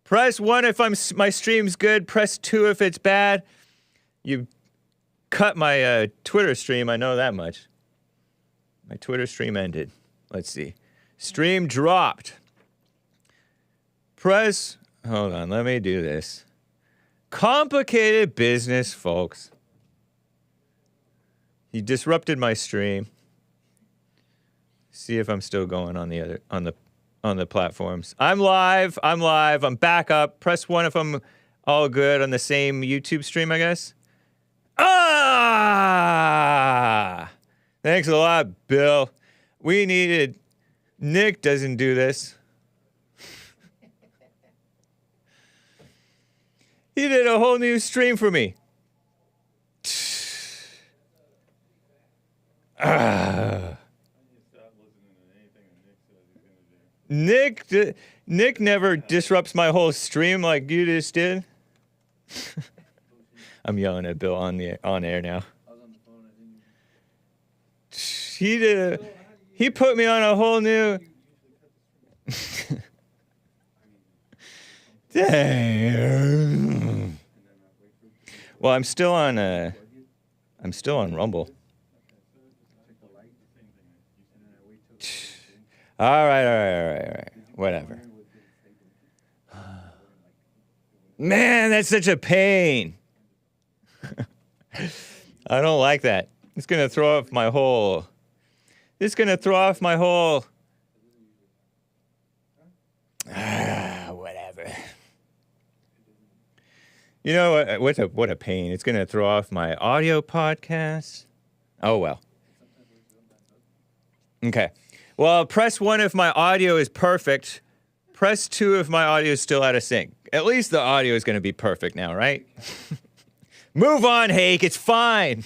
Press 1 if my stream's good. Press 2 if it's bad. You cut my Twitter stream, I know that much. My Twitter stream ended. Let's see. Stream dropped. Press... Hold on, let me do this. Complicated business, folks. He disrupted my stream. See if I'm still going on the platforms. I'm live. I'm back up. Press 1 if I'm all good on the same YouTube stream, I guess. Thanks a lot, Bill. We needed... Nick doesn't do this. He did a whole new stream for me. Nick never disrupts my whole stream like you just did. I'm yelling at Bill on air now. He put me on a whole new. Dang. Well, I'm still on Rumble. All right. Whatever. Man, that's such a pain. I don't like that. It's gonna throw off my whole. Whatever. You know what a pain. It's gonna throw off my audio podcast. Oh well. Okay. Well, press 1 if my audio is perfect. Press 2 if my audio is still out of sync. At least the audio is going to be perfect now, right? Move on, Hake. It's fine.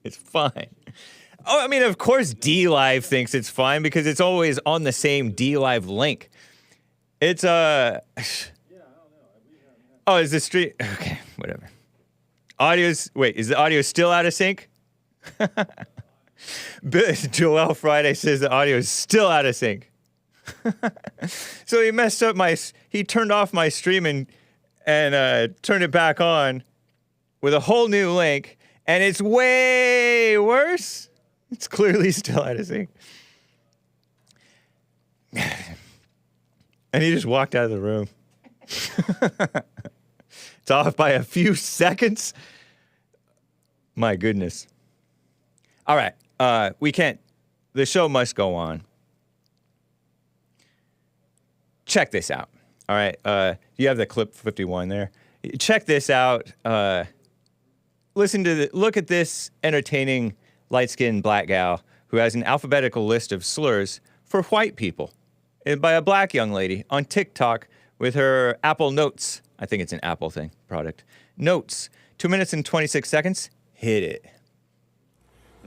It's fine. Oh, I mean, of course D.Live thinks it's fine because it's always on the same D.Live link. It's, Oh, is the stream... Okay, whatever. Is the audio still out of sync? Joel Friday says the audio is still out of sync. So he messed up he turned off my stream and turned it back on with a whole new link, and it's way worse. It's clearly still out of sync. And he just walked out of the room. It's off by a few seconds. My goodness. All right. We can't. The show must go on. Check this out. All right. You have the clip 51 there. Check this out. Look at this entertaining light-skinned black gal who has an alphabetical list of slurs for white people by a black young lady on TikTok with her Apple Notes. I think it's an Apple product. Notes. 2 minutes and 26 seconds. Hit it.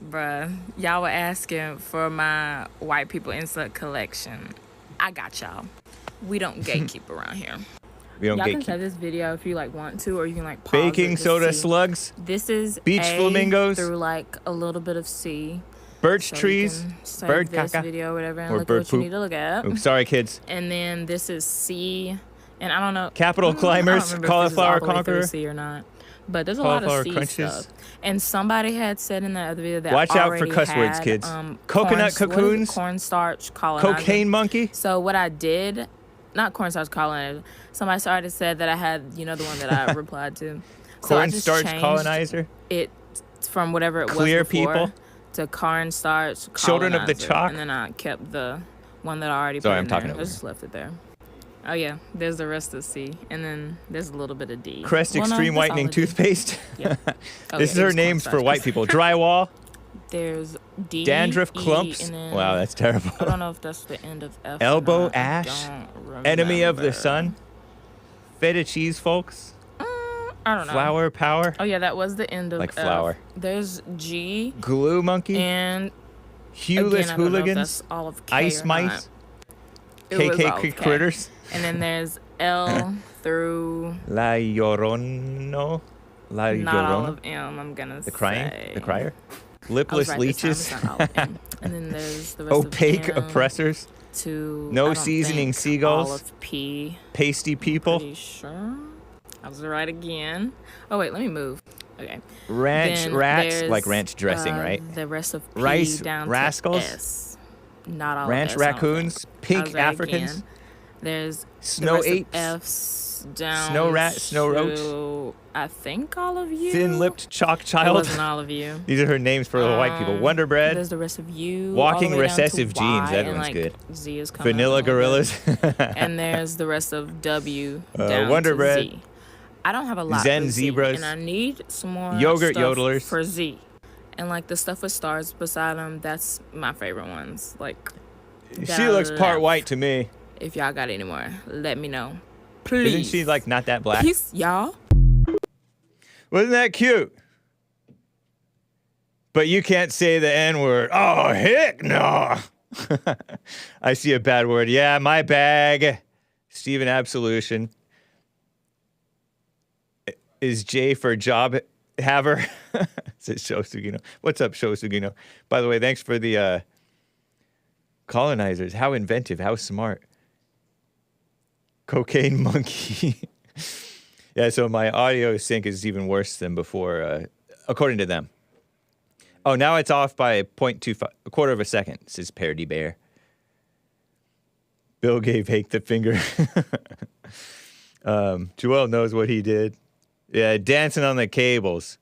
Bruh, y'all were asking for my white people insert collection. I got y'all. We don't gatekeep around here. We don't y'all gatekeep. Can save this video if you want to, or you can pause baking soda see. Slugs. This is beach flamingos through a little bit of C. Birch so trees. Bird this caca. Video, whatever, and or look bird at what poop. you need to look at. Oops, sorry, kids. And then this is C, and I don't know. Capital climbers, cauliflower conqueror. C or not. But there's a lot of C crunches. stuff. And somebody had said in that other video that watch out for cuss words, kids. Coconut cocoons. Cornstarch colonizer. Cocaine monkey. So what I did, not cornstarch colonizer. Somebody started said that I had, the one that I replied to. So cornstarch colonizer. It from whatever it clear was before people to cornstarch colonizer. Children of the chalk. And then I kept the one that I already put Sorry, in I'm talking there. over. I just left it there. Oh yeah, there's the rest of C, and then there's a little bit of D. Crest Extreme Whitening Toothpaste. Yeah. This is her names for white people. Drywall. There's D. Dandruff E, clumps. Wow, that's terrible. I don't know if that's the end of F. Elbow ash. Enemy of the sun. Feta cheese, folks. I don't know. Flower power. Oh yeah, that was the end of like F. flower. There's G. Glue monkey. And Hueless again, hooligans. That's all of K ice mice. KK critters. And then there's L through La Llorona. Not all of M, I'm gonna the crying? say. The crier? Lipless leeches. And then there's the rest opaque of M. oppressors. to No I don't seasoning think, seagulls? all of P. Pasty people? Pretty sure. I was right again. Oh wait, let me move. Okay. Ranch Then rats? Like there's, ranch dressing, right? The rest of P Rice down rascals? to S. Not all Ranch of S, I don't raccoons? think. I Pink was right Africans? again. There's Snow the rest apes? of F's down Snow rat? Snow roach? to, I think all of you. Thin-lipped chalk It child? wasn't all of you. These are her names for the white people. Wonder bread? There's the rest of you. Walking all the way down to recessive genes. Y, That and, one's like, good. Z is coming Vanilla up a little gorillas? bit. And there's the rest of W down Wonder to bread. Z. I don't have a lot Zen for Z, zebras. and I need some more Yogurt stuff yodelers. for Z. And like the stuff with stars beside them, that's my favorite ones. Like She looks part left. white to me. If y'all got any more, let me know. Please. Isn't she like not that black? Peace, y'all. Wasn't that cute? But you can't say the N-word. Oh, heck no. I see a bad word. Yeah, my bag. Steven Absolution. Is J for job haver? Says Sho Sugino. What's up, Sho Sugino? By the way, thanks for the colonizers. How inventive. How smart. Cocaine monkey. Yeah, so my audio sync is even worse than before, according to them. Oh, now it's off by 0.25, a quarter of a second, says Parody Bear. Bill gave Hake the finger. Joel knows what he did. Yeah, dancing on the cables.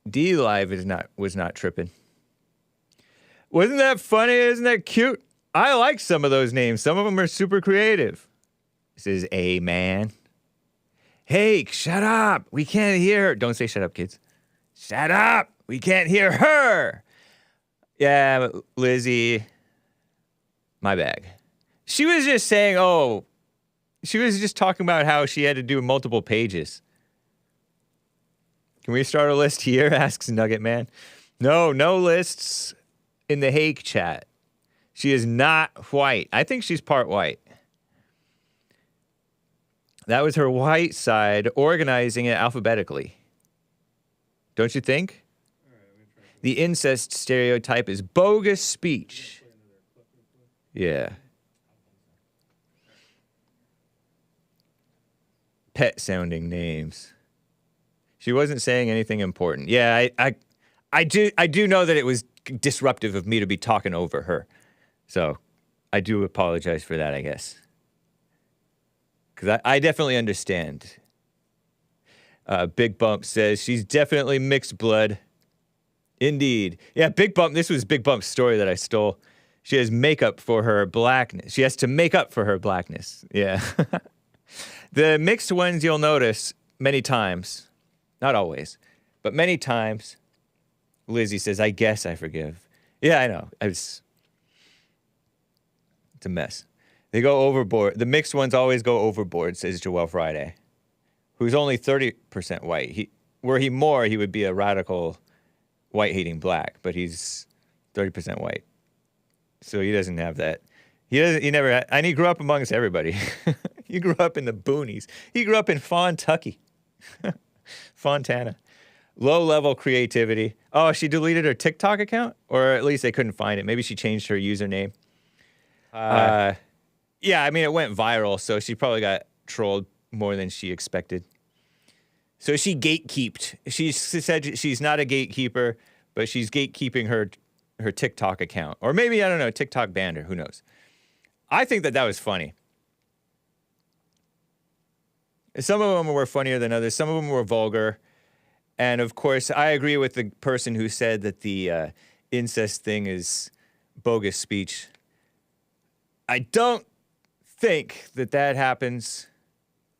D.D.F was not tripping. Wasn't that funny? Isn't that cute? I like some of those names. Some of them are super creative. This is a man. Hake, shut up. We can't hear her. Don't say shut up, kids. Shut up. We can't hear her. Yeah, Lizzie. My bag. She was just saying, she was just talking about how she had to do multiple pages. Can we start a list here? Asks Nugget Man. No lists in the Hake chat. She is not white. I think she's part white. That was her white side organizing it alphabetically. Don't you think? The incest stereotype is bogus speech. Yeah. Pet sounding names. She wasn't saying anything important. Yeah, I do know that it was disruptive of me to be talking over her. So I do apologize for that, I guess. Because I definitely understand. Big Bump says she's definitely mixed blood. Indeed. Yeah, Big Bump, this was Big Bump's story that I stole. She has makeup for her blackness. She has to make up for her blackness. Yeah. The mixed ones you'll notice many times, not always, but many times, Lizzie says, I guess I forgive. Yeah, I know. It's a mess. They go overboard. The mixed ones always go overboard, says Joel Friday, who's only 30% white. Were he more, he would be a radical white-hating black, but he's 30% white. So he doesn't have that. He never had, and he grew up amongst everybody. He grew up in the boonies. He grew up in Fontucky. Fontana. Low-level creativity. Oh, she deleted her TikTok account? Or at least they couldn't find it. Maybe she changed her username. Yeah, I mean, it went viral, so she probably got trolled more than she expected. So she gatekeeped. She said she's not a gatekeeper, but she's gatekeeping her TikTok account. Or maybe, I don't know, TikTok banned her. Who knows? I think that was funny. Some of them were funnier than others. Some of them were vulgar. And, of course, I agree with the person who said that the incest thing is bogus speech. I don't think that happens.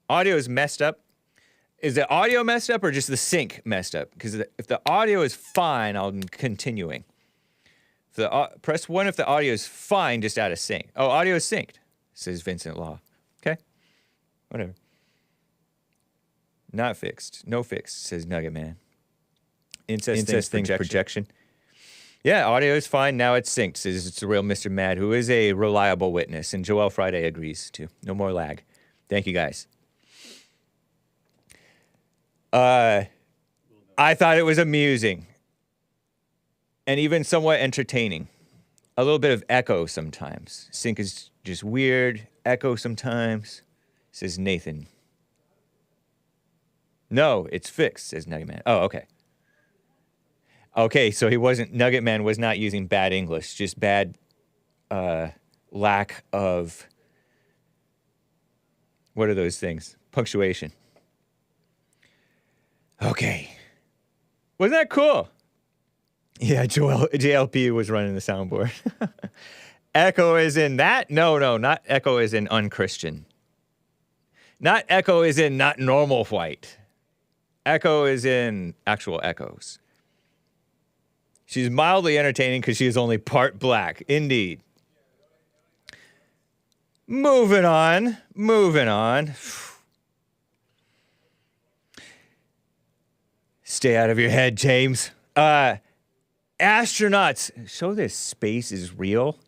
Audio is messed up. Is the audio messed up or just the sync messed up? Because if the audio is fine, I'm continuing. Press 1 if the audio is fine, just out of sync. Oh, audio is synced, says Vincent Law. Okay, whatever. Not fixed. No fixed, says Nugget Man. Incest things projection. Yeah, audio is fine. Now it's synced, says it's the real Mr. Mad, who is a reliable witness. And Joel Friday agrees, too. No more lag. Thank you, guys. I thought it was amusing. And even somewhat entertaining. a little bit of echo sometimes. Sync is just weird. Echo sometimes, says Nathan. No, it's fixed, says Nugget Man. Oh, okay. Okay, so Nugget Man was not using bad English, just bad lack of, what are those things? Punctuation. Okay. Wasn't that cool? Yeah, JLP was running the soundboard. Echo is in that? No, not echo is in unchristian. Not echo is in not normal white. Echo is in actual echoes. She's mildly entertaining because she is only part black. Indeed. Moving on. Stay out of your head, James. Astronauts. Show this space is real.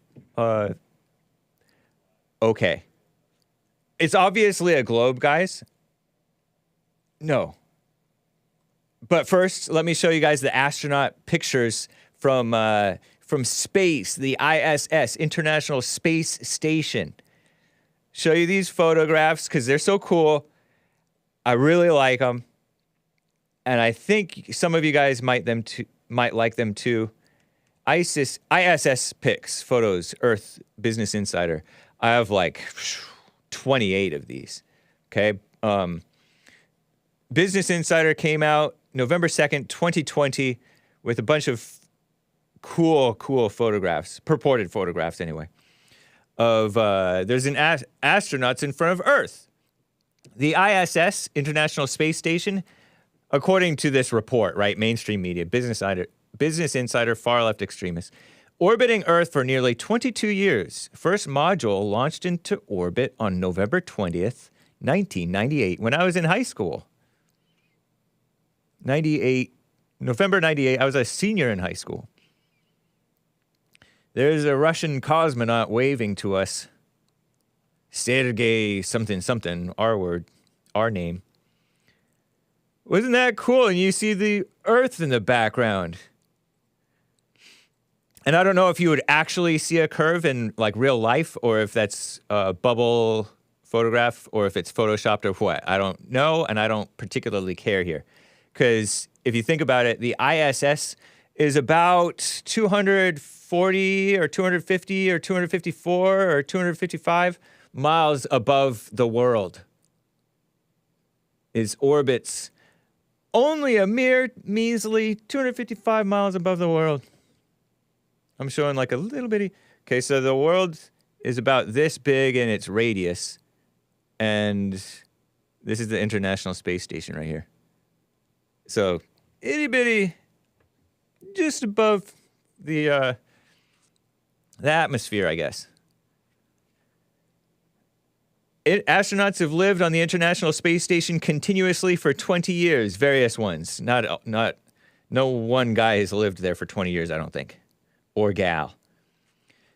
Okay. It's obviously a globe, guys. No. But first, let me show you guys the astronaut pictures from space, the ISS, International Space Station. Show you these photographs because they're so cool. I really like them. And I think some of you guys might like them too. ISS pics, photos, Earth, Business Insider. I have like 28 of these. Okay. Business Insider came out November 2nd, 2020, with a bunch of cool photographs, purported photographs anyway, of there's an astronauts in front of Earth. The ISS, International Space Station, according to this report, right, mainstream media, Business Insider, far-left extremists, orbiting Earth for nearly 22 years. First module launched into orbit on November 20th, 1998, when I was in high school. November 98, I was a senior in high school. There's a Russian cosmonaut waving to us. Sergei something, our word, our name. Wasn't that cool? And you see the Earth in the background. And I don't know if you would actually see a curve in like real life or if that's a bubble photograph or if it's photoshopped or what. I don't know, and I don't particularly care here. Because if you think about it, the ISS is about 240 or 250 or 254 or 255 miles above the world. It orbits only a mere measly 255 miles above the world. I'm showing like a little bitty. Okay, so the world is about this big in its radius. And this is the International Space Station right here. So, itty bitty, just above the atmosphere, I guess. Astronauts have lived on the International Space Station continuously for 20 years, various ones. No one guy has lived there for 20 years, I don't think, or gal.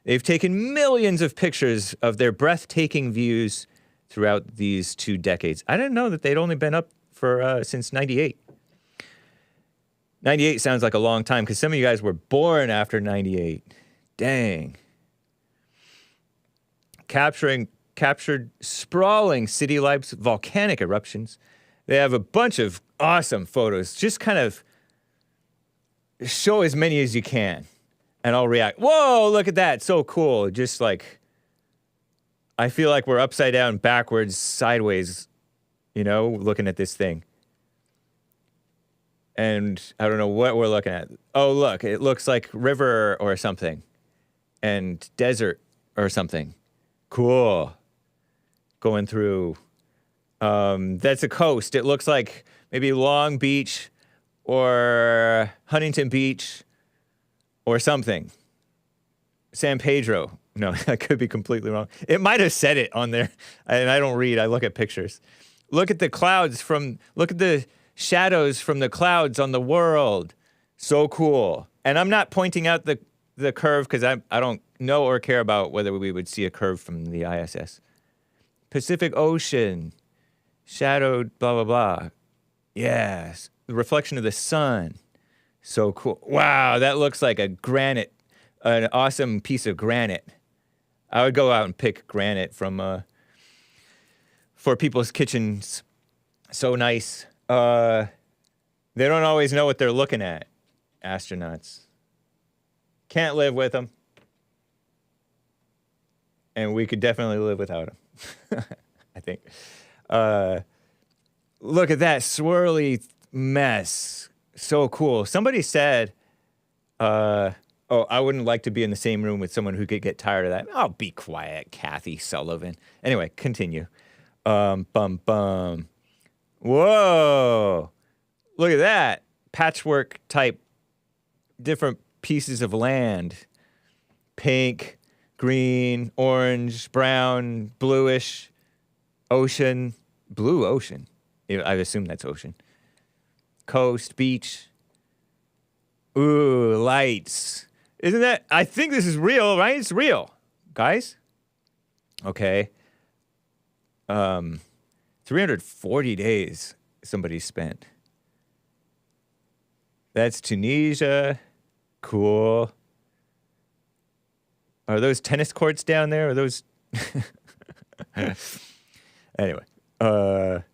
They've taken millions of pictures of their breathtaking views throughout these 2 decades. I didn't know that they'd only been up for since 98. 98 sounds like a long time because some of you guys were born after 98. Dang. Captured sprawling city lights, volcanic eruptions. They have a bunch of awesome photos. Just kind of show as many as you can, and I'll react. Whoa, look at that. So cool. Just like, I feel like we're upside down, backwards, sideways, looking at this thing. And I don't know what we're looking at. Oh, look, it looks like river or something. And desert or something. Cool. Going through. That's a coast. It looks like maybe Long Beach or Huntington Beach or something. San Pedro. No, I could be completely wrong. It might have said it on there. And I don't read. I look at pictures. Look at the clouds look at the shadows from the clouds on the world. So cool. And I'm not pointing out the curve because I don't know or care about whether we would see a curve from the ISS. Pacific Ocean. Shadowed, blah, blah, blah. Yes. The reflection of the sun. So cool. Wow, that looks like a granite an awesome piece of granite. I would go out and pick granite from for people's kitchens. So nice. They don't always know what they're looking at, astronauts. Can't live with them. And we could definitely live without them, I think. Look at that swirly mess. So cool. Somebody said, I wouldn't like to be in the same room with someone who could get tired of that. Oh, be quiet, Kathy Sullivan. Anyway, continue. Bum, bum. Whoa. Look at that. Patchwork type, different pieces of land. Pink, green, orange, brown, bluish, ocean, blue ocean. I assume that's ocean. Coast, beach. Ooh, lights. Isn't that, I think this is real, right? It's real, guys. Okay. 340 days somebody spent. That's Tunisia. Cool. Are those tennis courts down there? Are those... Anyway. Oh,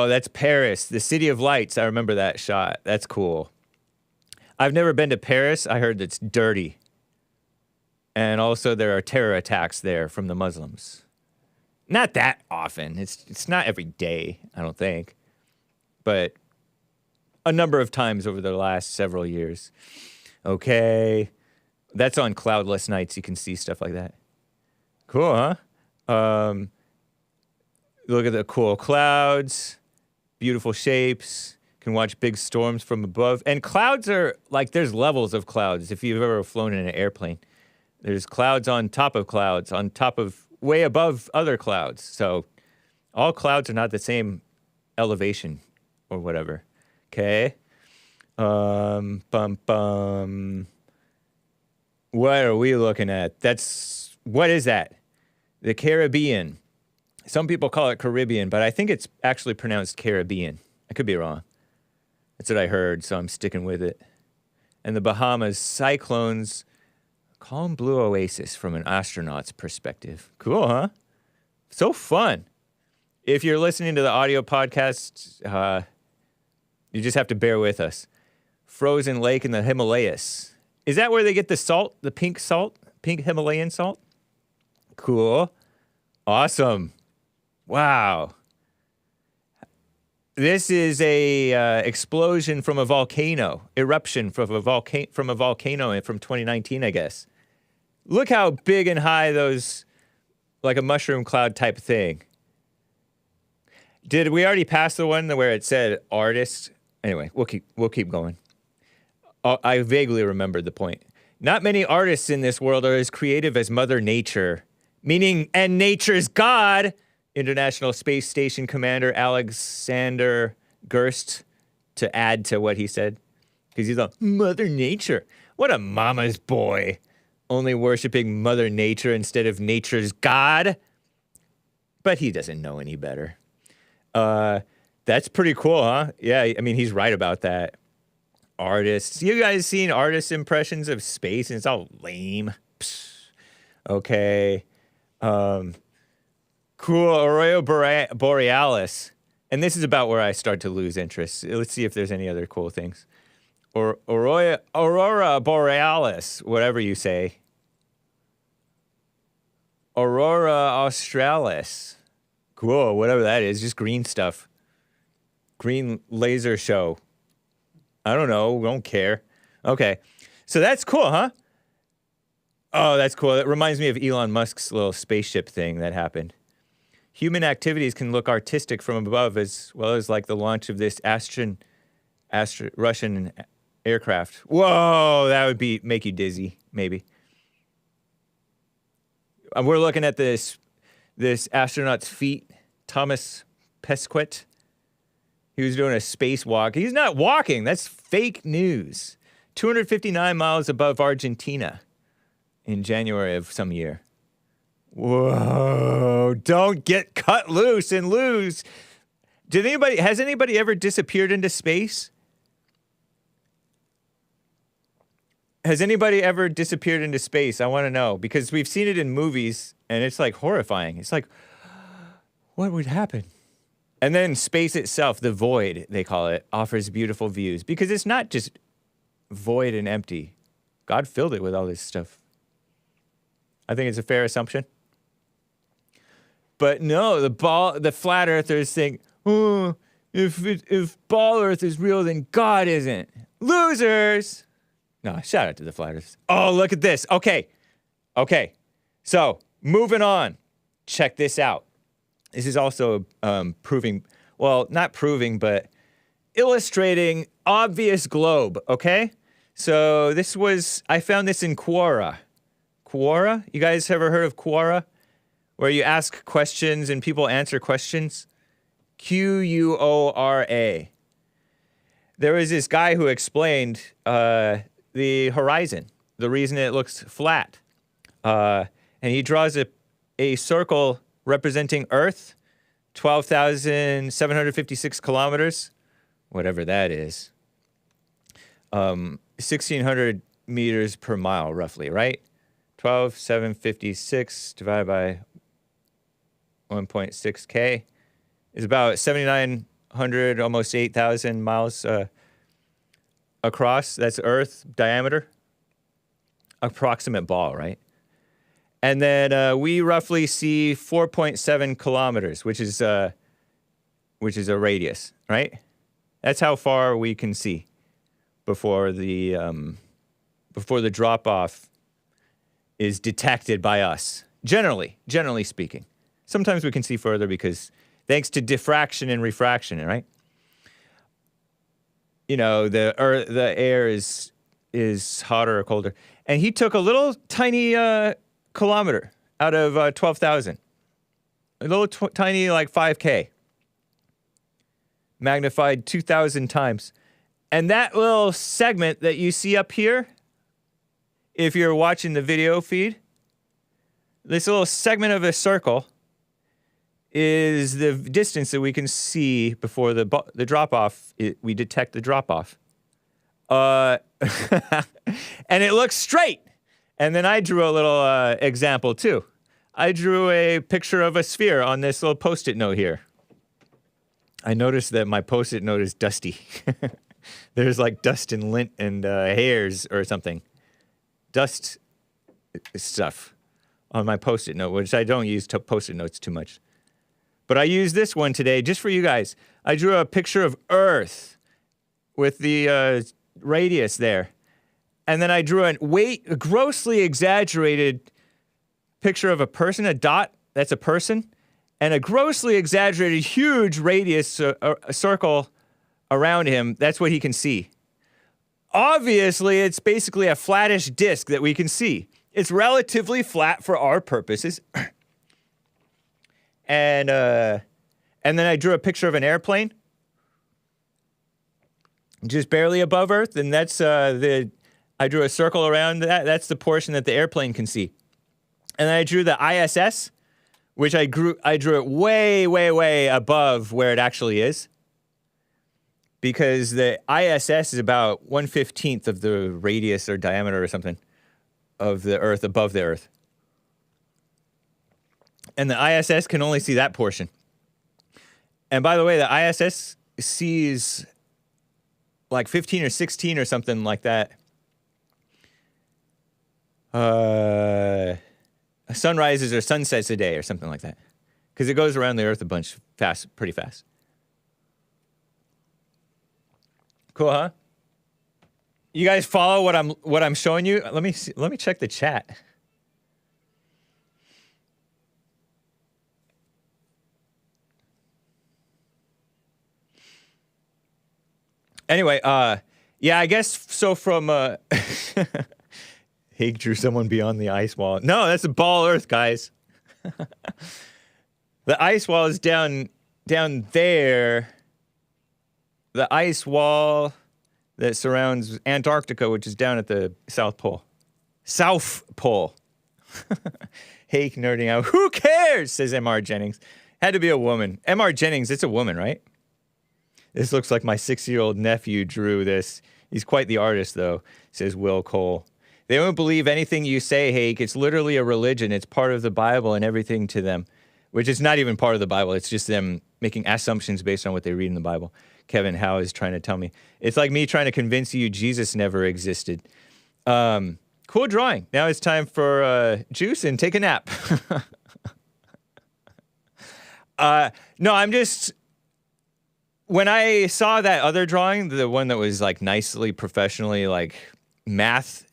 that's Paris. The City of Lights. I remember that shot. That's cool. I've never been to Paris. I heard it's dirty. And also there are terror attacks there from the Muslims. Not that often. It's not every day, I don't think. But a number of times over the last several years. Okay. That's on cloudless nights. You can see stuff like that. Cool, huh? Look at the cool clouds. Beautiful shapes. Can watch big storms from above. And clouds are, like, there's levels of clouds. If you've ever flown in an airplane, there's clouds, on top of, way above other clouds. So all clouds are not the same elevation or whatever. Okay. What are we looking at? What is that? The Caribbean. Some people call it Caribbean, but I think it's actually pronounced Caribbean. I could be wrong. That's what I heard, so I'm sticking with it. And the Bahamas, cyclones, calm blue oasis from an astronaut's perspective. Cool, huh? So fun. If you're listening to the audio podcast, you just have to bear with us. Frozen lake in the Himalayas. Is that where they get the salt, the pink salt, pink Himalayan salt? Cool. Awesome. Wow. This is a explosion from a volcano, eruption from a volcano from 2019, I guess. Look how big and high those, like a mushroom cloud type thing. Did we already pass the one where it said artist? Anyway, we'll keep going. I vaguely remembered the point. Not many artists in this world are as creative as Mother Nature, meaning, and nature's God, International Space Station Commander Alexander Gerst, to add to what he said. Because he's like, Mother Nature. What a mama's boy. Only worshiping Mother Nature instead of nature's God. But he doesn't know any better. That's pretty cool, huh? Yeah, I mean, he's right about that. Artists. You guys seen artist impressions of space? And it's all lame. Psst. Okay. Cool. Aurora Borealis. And this is about where I start to lose interest. Let's see if there's any other cool things. Aurora Borealis, whatever you say. Aurora Australis. Cool, whatever that is. Just green stuff. Green laser show. I don't know. Don't care. Okay. So that's cool, huh? Oh, that's cool. That reminds me of Elon Musk's little spaceship thing that happened. Human activities can look artistic from above, as well as like the launch of this Russian aircraft. Whoa, that would make you dizzy, maybe. We're looking at this astronaut's feet, Thomas Pesquet. He was doing a spacewalk. He's not walking. That's fake news. 259 miles above Argentina in January of some year. Whoa, don't get cut loose and lose. Has anybody ever disappeared into space? Has anybody ever disappeared into space? I want to know, because we've seen it in movies, and it's like horrifying. It's like, what would happen? And then space itself, the void, they call it, offers beautiful views, because it's not just void and empty. God filled it with all this stuff. I think it's a fair assumption. But no, the flat earthers think, oh, if ball earth is real, then God isn't. Losers! No, shout out to the flat earthers. Oh, look at this. Okay. So, moving on. Check this out. This is also proving, well, not proving, but illustrating obvious globe, okay? So I found this in Quora. Quora? You guys ever heard of Quora? Where you ask questions and people answer questions? Quora. There was this guy who explained the horizon, the reason it looks flat. And he draws a circle representing Earth, 12,756 kilometers, whatever that is. 1,600 meters per mile, roughly, right? 12,756 divided by 1.6K is about 7,900, almost 8,000 miles across. That's Earth diameter. Approximate ball, right? And then we roughly see 4.7 kilometers, which is a radius, right? That's how far we can see before the drop-off is detected by us. Generally speaking. Sometimes we can see further because thanks to diffraction and refraction, right? You know, the air is hotter or colder. And he took a little tiny kilometer out of 12,000. A little tiny, like 5K. Magnified 2,000 times. And that little segment that you see up here, if you're watching the video feed, this little segment of a circle is the distance that we can see before the drop-off. We detect the drop-off. And it looks straight. And then I drew a little example, too. I drew a picture of a sphere on this little Post-it note here. I noticed that my Post-it note is dusty. There's like dust and lint and hairs or something. Dust stuff on my Post-it note, which I don't use Post-it notes too much. But I used this one today just for you guys. I drew a picture of Earth with the radius there. And then I drew a grossly exaggerated picture of a person, a dot, that's a person, and a grossly exaggerated huge radius, a circle around him. That's what he can see. Obviously, it's basically a flattish disk that we can see. It's relatively flat for our purposes. And then I drew a picture of an airplane, just barely above Earth, and that's I drew a circle around that. That's the portion that the airplane can see. And then I drew the ISS, which I drew it way, way, way above where it actually is. Because the ISS is about 1/15 of the radius or diameter or something of the Earth, above the Earth. And the ISS can only see that portion. And by the way, the ISS sees like 15 or 16 or something like that. Sunrises or sunsets a day or something like that. Because it goes around the Earth a bunch fast, pretty fast. Cool, huh? You guys follow what I'm showing you? Let me check the chat. Anyway, yeah, I guess so from Hake drew someone beyond the ice wall. No, that's a ball Earth, guys. The ice wall is down there. The ice wall that surrounds Antarctica, which is down at the South Pole. South Pole. Hake nerding out. Who cares, says M.R. Jennings. Had to be a woman. M.R. Jennings, it's a woman, right? This looks like my 6-year-old nephew drew this. He's quite the artist, though, says Will Cole. They won't believe anything you say, Hake. It's literally a religion. It's part of the Bible and everything to them, which is not even part of the Bible. It's just them making assumptions based on what they read in the Bible. Kevin Howe is trying to tell me. It's like me trying to convince you Jesus never existed. Cool drawing. Now it's time for juice and take a nap. No, I'm just... When I saw that other drawing, the one that was like nicely, professionally, like math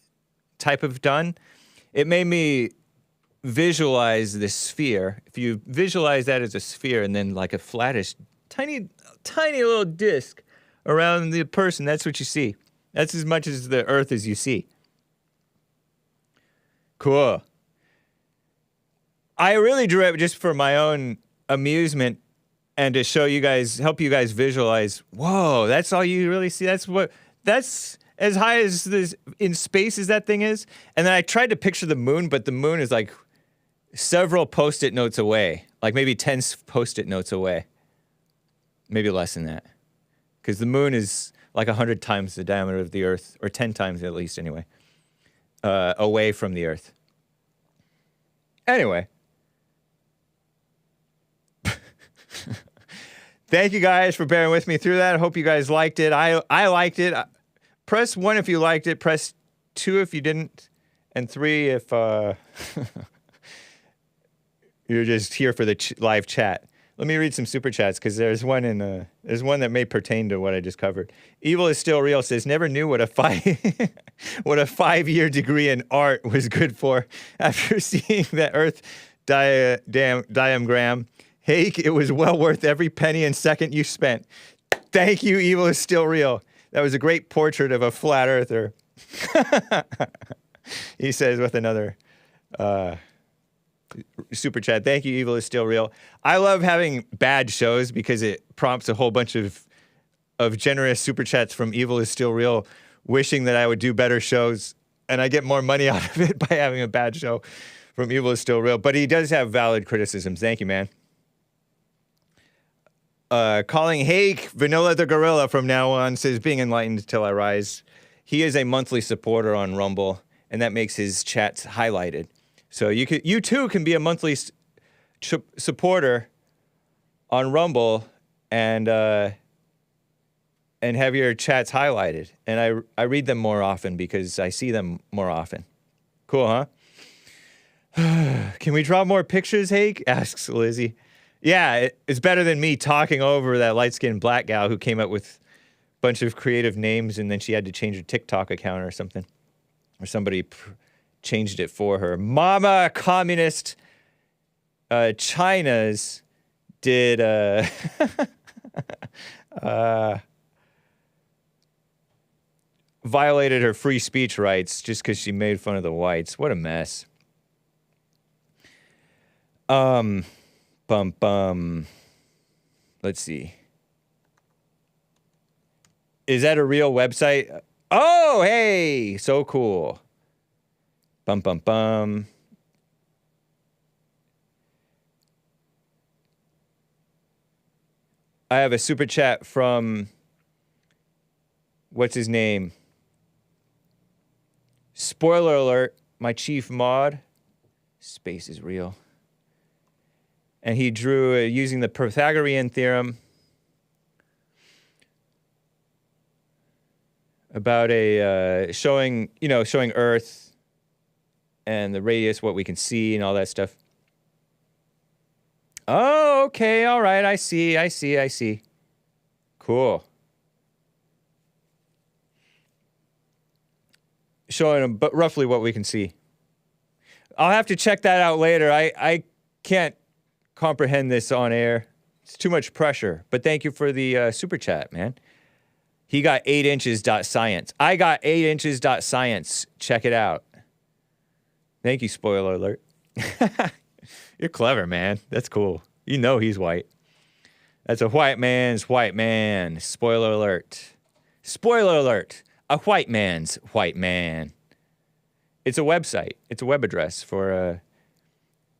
type of done, it made me visualize this sphere. If you visualize that as a sphere and then like a flattish, tiny little disc around the person, that's what you see. That's as much as the Earth as you see. Cool. I really drew it just for my own amusement and to show you guys, help you guys visualize, whoa, that's all you really see? That's as high as this in space as that thing is? And then I tried to picture the moon, but the moon is like several Post-it notes away, like maybe 10 Post-it notes away. Maybe less than that. Because the moon is like 100 times the diameter of the Earth, or 10 times at least anyway, away from the Earth. Anyway. Thank you guys for bearing with me through that. I hope you guys liked it. I liked it. Press 1 if you liked it. Press 2 if you didn't. And 3 if you're just here for the live chat. Let me read some super chats because there's one that may pertain to what I just covered. Evil is still real says never knew what a 5-year degree in art was good for after seeing that Earth diagram. Hake, it was well worth every penny and second you spent. Thank you, evil is still real. That was a great portrait of a flat earther. He says with another super chat. Thank you, evil is still real. I love having bad shows because it prompts a whole bunch of generous super chats from evil is still real, wishing that I would do better shows, and I get more money out of it by having a bad show from evil is still real. But he does have valid criticisms. Thank you, man. Calling Hake Vanilla the Gorilla from now on says, being enlightened till I rise. He is a monthly supporter on Rumble, and that makes his chats highlighted. So you too can be a monthly supporter on Rumble and have your chats highlighted. And I read them more often because I see them more often. Cool, huh? Can we draw more pictures, Hake? Asks Lizzie. Yeah, it's better than me talking over that light-skinned black gal who came up with a bunch of creative names and then she had to change her TikTok account or something. Or somebody changed it for her. Mama Communist China's did violated her free speech rights just because she made fun of the whites. What a mess. Let's see. Is that a real website? Oh, hey! So cool. I have a super chat from... What's his name? Spoiler alert, my chief mod. Space is real. And he drew using the Pythagorean theorem about showing Earth and the radius, what we can see, and all that stuff. Oh, okay, all right, I see. Cool. Showing them, but roughly what we can see. I'll have to check that out later. I can't comprehend this on air. It's too much pressure. But thank you for the super chat, man. He got 8inches.science. I got 8inches.science. Check it out. Thank you, spoiler alert. You're clever, man. That's cool. You know he's white. That's a white man's white man. Spoiler alert. Spoiler alert. A white man's white man. It's a website. It's a web address for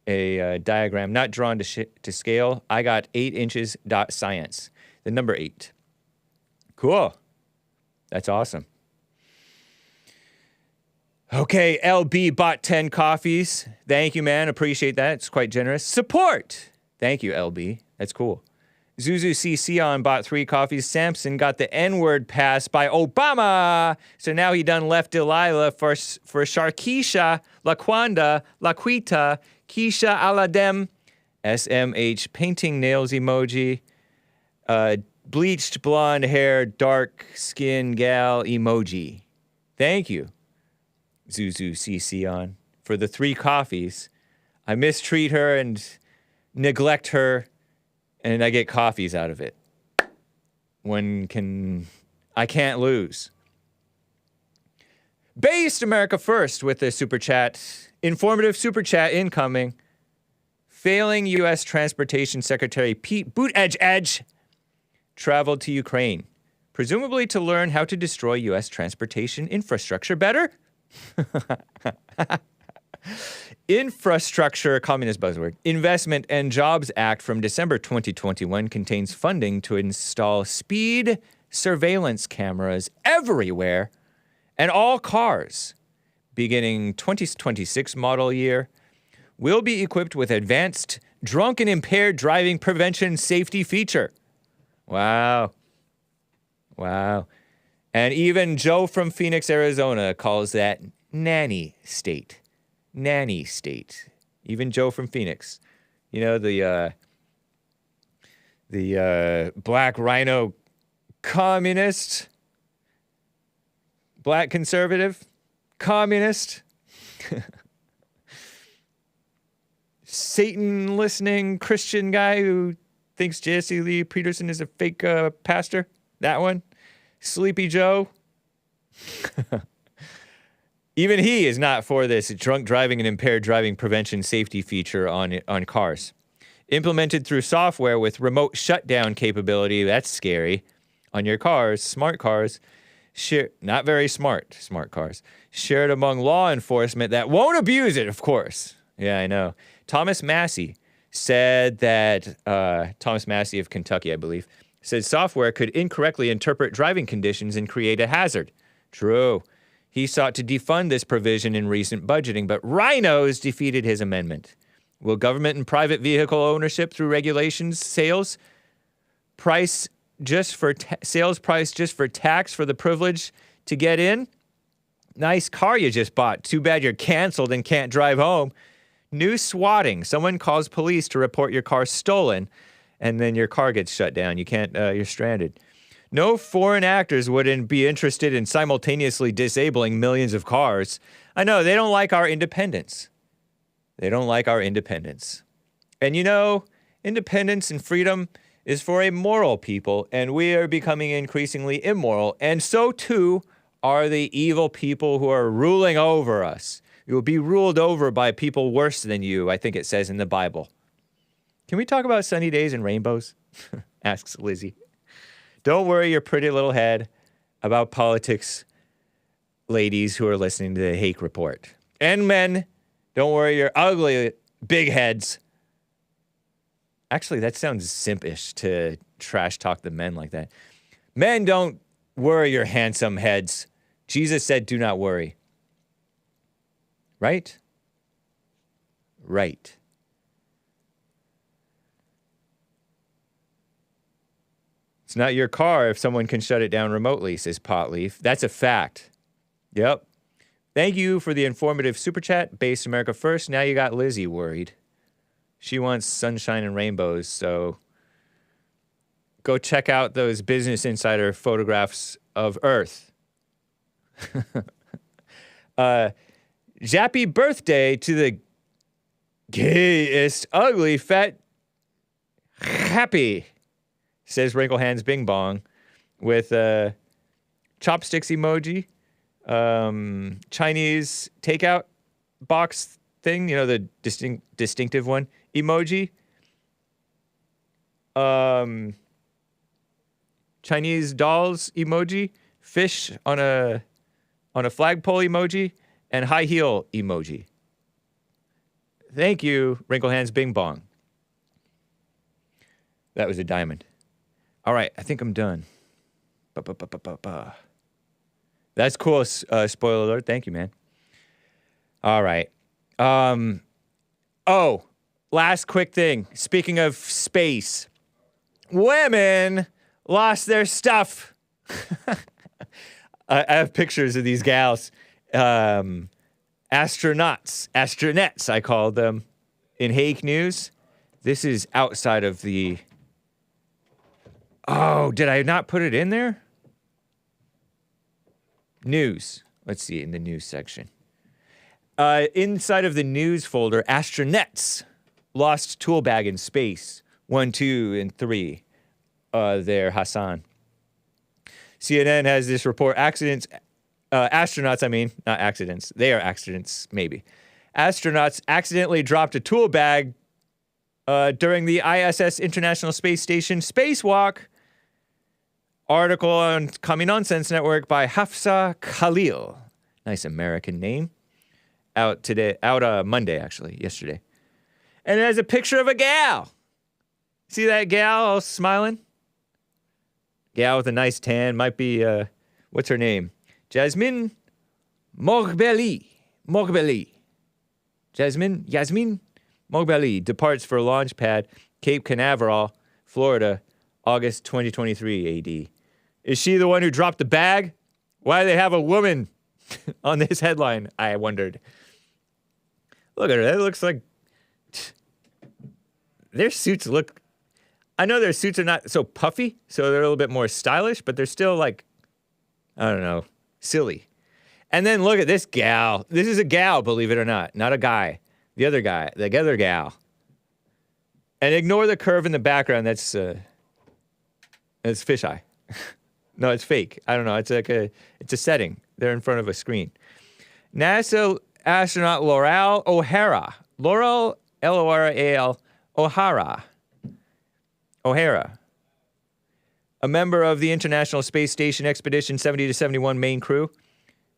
a diagram not drawn to scale. I got 8inches.science. The number 8. Cool. That's awesome. Okay, LB bought 10 coffees. Thank you, man. Appreciate that. It's quite generous. Support. Thank you, LB. That's cool. Zuzu C. Sion bought 3 coffees. Samson got the N-word passed by Obama. So now he done left Delilah for Sharkeisha, Laquanda, Laquita, Keisha Aladem, SMH painting nails emoji, bleached blonde hair, dark skin gal emoji. Thank you, Zuzu C. Sion, for the 3 coffees. I mistreat her and neglect her, and I get coffees out of it. I can't lose. Based America First with the super chat. Informative super chat incoming. Failing U.S. Transportation Secretary Pete Buttigieg traveled to Ukraine, presumably to learn how to destroy U.S. transportation infrastructure better. Infrastructure, communist buzzword. Investment and Jobs Act from December 2021 contains funding to install speed surveillance cameras everywhere and all cars, beginning 2026 model year, will be equipped with advanced drunk and impaired driving prevention safety feature. Wow. Wow. And even Joe from Phoenix, Arizona calls that nanny state. Nanny state. Even Joe from Phoenix. You know, the black rhino communist, black conservative, communist, Satan listening Christian guy who thinks Jesse Lee Peterson is a fake pastor. That one. Sleepy Joe. Even he is not for this drunk driving and impaired driving prevention safety feature on cars. Implemented through software with remote shutdown capability, that's scary, on your cars, smart cars, not very smart cars, shared among law enforcement that won't abuse it, of course. Yeah, I know. Thomas Massey said that, Thomas Massey of Kentucky, I believe, said software could incorrectly interpret driving conditions and create a hazard. True. He sought to defund this provision in recent budgeting, but rhinos defeated his amendment. Will government and private vehicle ownership through regulations, sales price just for tax for the privilege to get in? Nice car you just bought. Too bad you're canceled and can't drive home. New swatting. Someone calls police to report your car stolen, and then your car gets shut down. You can't, you're stranded. No foreign actors wouldn't be interested in simultaneously disabling millions of cars. I know, they don't like our independence. They don't like our independence. And you know, independence and freedom is for a moral people, and we are becoming increasingly immoral, and so too are the evil people who are ruling over us. You will be ruled over by people worse than you, I think it says in the Bible. Can we talk about sunny days and rainbows? Asks Lizzie. Don't worry your pretty little head about politics, ladies who are listening to the Hake Report. And men, don't worry your ugly big heads. Actually, that sounds simpish to trash talk the men like that. Men, don't worry your handsome heads. Jesus said, do not worry. Right? Right. It's not your car if someone can shut it down remotely, says Potleaf. That's a fact. Yep. Thank you for the informative super chat. Based America First. Now you got Lizzie worried. She wants sunshine and rainbows, so go check out those Business Insider photographs of Earth. Happy birthday to the gayest, ugly, fat, happy, says Wrinkle Hands Bing Bong, with chopsticks emoji, Chinese takeout box thing, you know, the distinctive one, emoji, Chinese dolls emoji, fish on a flagpole emoji, and high heel emoji. Thank you, Wrinkle Hands Bing Bong. That was a diamond. All right, I think I'm done. That's cool, spoiler alert. Thank you, man. All right. Oh, last quick thing. Speaking of space, women lost their stuff. I have pictures of these gals. Astronauts, I called them in Hake News. This is outside of the... Oh, did I not put it in there? News. Let's see, in the news section. Inside of the news folder, astronauts lost tool bag in space. 1, 2, and 3. There, Hassan. CNN has this report. Astronauts, not accidents. They are accidents, maybe. Astronauts accidentally dropped a tool bag during the ISS International Space Station spacewalk. Article on Coming Nonsense Network by Hafsa Khalil. Nice American name. Out Monday, actually, yesterday. And it has a picture of a gal. See that gal all smiling? Gal with a nice tan. Might be, what's her name? Yasmin Moghbeli. Yasmin Moghbeli departs for launch pad, Cape Canaveral, Florida, August 2023 AD. Is she the one who dropped the bag? Why do they have a woman on this headline? I wondered. Look at her. That looks like... Their suits look... I know their suits are not so puffy, so they're a little bit more stylish, but they're still like, I don't know, silly. And then look at this gal. This is a gal, believe it or not a guy. The other gal. And ignore the curve in the background. That's fisheye. No, it's fake. I don't know. It's a setting. They're in front of a screen. NASA astronaut Laurel O'Hara. Laurel, L-O-R-A-L, O'Hara. A member of the International Space Station Expedition 70 to 71 main crew,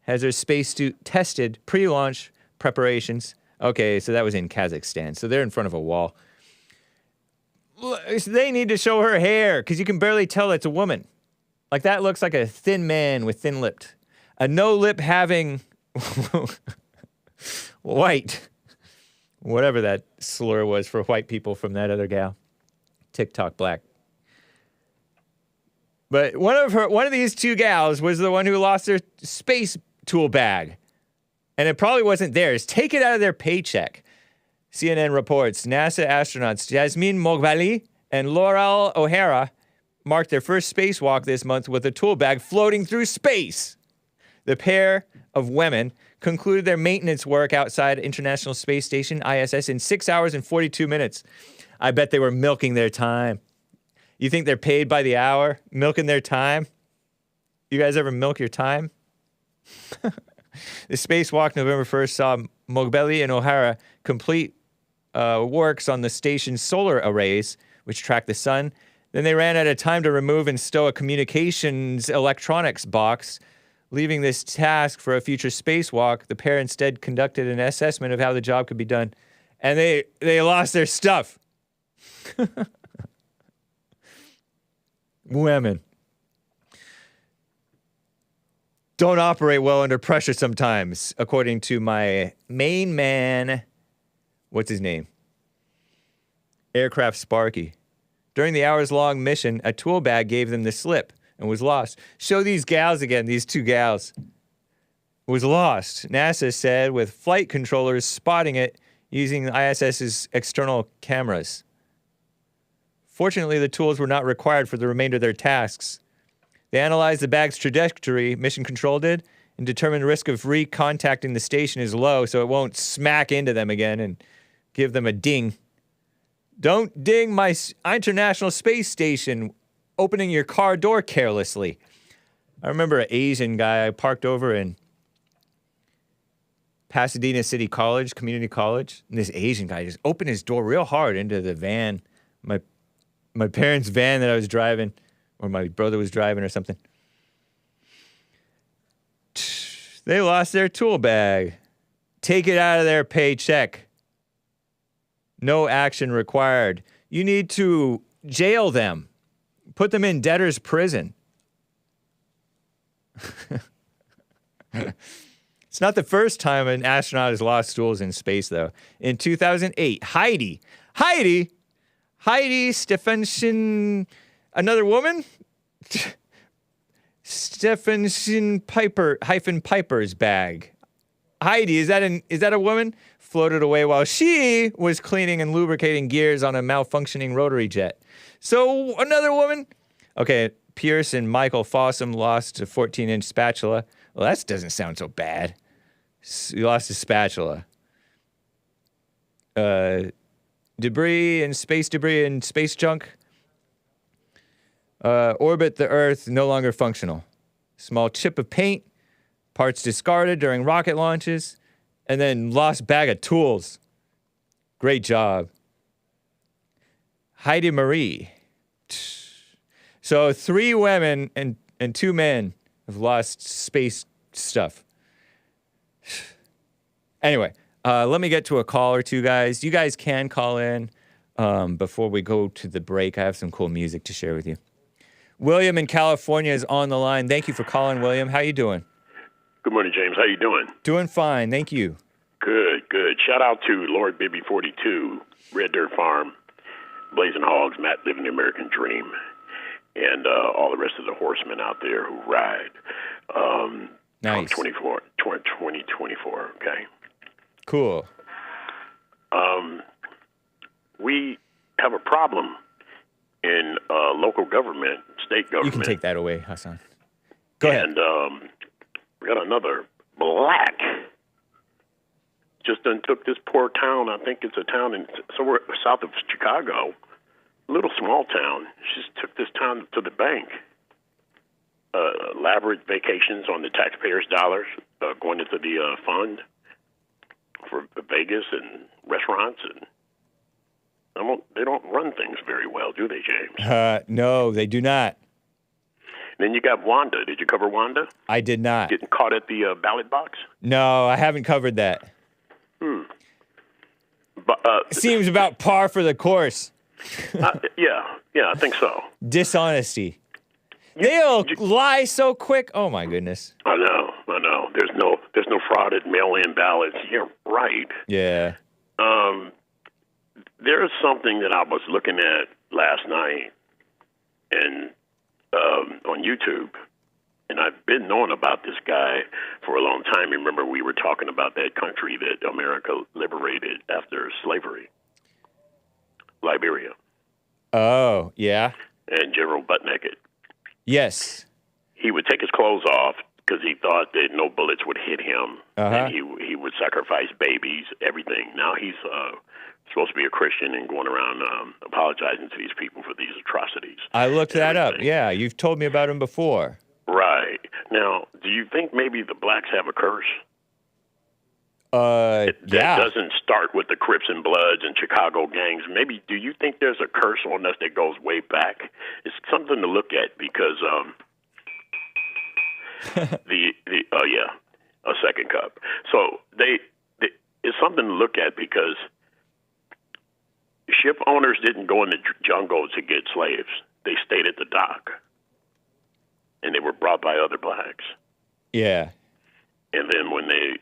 has her spacesuit tested, pre-launch preparations. Okay, so that was in Kazakhstan. So they're in front of a wall. They need to show her hair, because you can barely tell it's a woman. Like, that looks like a thin man with thin-lipped. A no-lip having white. Whatever that slur was for white people from that other gal. TikTok black. But one of these two gals was the one who lost their space tool bag. And it probably wasn't theirs. Take it out of their paycheck. CNN reports NASA astronauts Yasmin Moghbeli and Laurel O'Hara marked their first spacewalk this month with a tool bag floating through space. The pair of women concluded their maintenance work outside International Space Station, ISS, in 6 hours and 42 minutes. I bet they were milking their time. You think they're paid by the hour, milking their time? You guys ever milk your time? The spacewalk November 1st saw Moghbeli and O'Hara complete works on the station's solar arrays, which track the sun. Then they ran out of time to remove and stow a communications electronics box. Leaving this task for a future spacewalk, the pair instead conducted an assessment of how the job could be done. And they lost their stuff. Women don't operate well under pressure sometimes, according to my main man. What's his name? Aircraft Sparky. During the hours-long mission, a tool bag gave them the slip and was lost. Show these gals again, these two gals. Was lost, NASA said, with flight controllers spotting it using the ISS's external cameras. Fortunately, the tools were not required for the remainder of their tasks. They analyzed the bag's trajectory, mission control did, and determined the risk of recontacting the station is low, so it won't smack into them again and give them a ding. Don't ding my International Space Station opening your car door carelessly. I remember an Asian guy I parked over in Pasadena City College, community college, and this Asian guy just opened his door real hard into the van, my parents' van that I was driving, or my brother was driving or something. They lost their tool bag. Take it out of their paycheck. No action required. You need to jail them. Put them in debtor's prison. It's not the first time an astronaut has lost stools in space, though. In 2008, Heidi Stephenson, another woman? Stephenson Piper's bag. Heidi, is that a woman? Floated away while she was cleaning and lubricating gears on a malfunctioning rotary jet. So, another woman? Okay, Pierce and Michael Fossum lost a 14-inch spatula. Well, that doesn't sound so bad. He lost his spatula. Debris and space junk. Orbit the Earth, no longer functional. Small chip of paint. Parts discarded during rocket launches. And then lost bag of tools. Great job. Heidi Marie. So 3 women and 2 men have lost space stuff. Anyway, let me get to a call or two, guys. You guys can call in before we go to the break. I have some cool music to share with you. William in California is on the line. Thank you for calling, William. How you doing? Good morning, James. How you doing? Doing fine. Thank you. Good. Shout out to Lord Bibi 42, Red Dirt Farm, Blazing Hogs, Matt Living the American Dream, and all the rest of the horsemen out there who ride. Nice. 2024, okay? Cool. We have a problem in local government, state government. You can take that away, Hassan. Go ahead. And we got another black just done took this poor town. I think it's a town in somewhere south of Chicago, a little small town. She just took this town to the bank. Elaborate vacations on the taxpayers' dollars going into the fund for Vegas and restaurants, and they don't run things very well, do they, James? No, they do not. And then you got Wanda. Did you cover Wanda? I did not. Getting caught at the ballot box? No, I haven't covered that. But, Seems about par for the course. yeah, I think so. Dishonesty. They'll lie so quick. Oh my goodness. I know. There's no fraud at mail-in ballots. You're right. Yeah. There's something that I was looking at last night and on YouTube, and I've been knowing about this guy for a long time. Remember, we were talking about that country that America liberated after slavery, Liberia. Oh, yeah. And General Butt Naked. Yes. He would take his clothes off because he thought that no bullets would hit him, and he would sacrifice babies, everything. Now he's supposed to be a Christian and going around apologizing to these people for these atrocities. I looked that up. Yeah, you've told me about him before. Right. Now, do you think maybe the blacks have a curse? Yeah. That doesn't start with the Crips and Bloods and Chicago gangs. Maybe, do you think there's a curse on us that goes way back? It's something to look at because a second cup. So it's something to look at because ship owners didn't go in the jungle to get slaves. They stayed at the dock, and they were brought by other blacks. Yeah. And then when they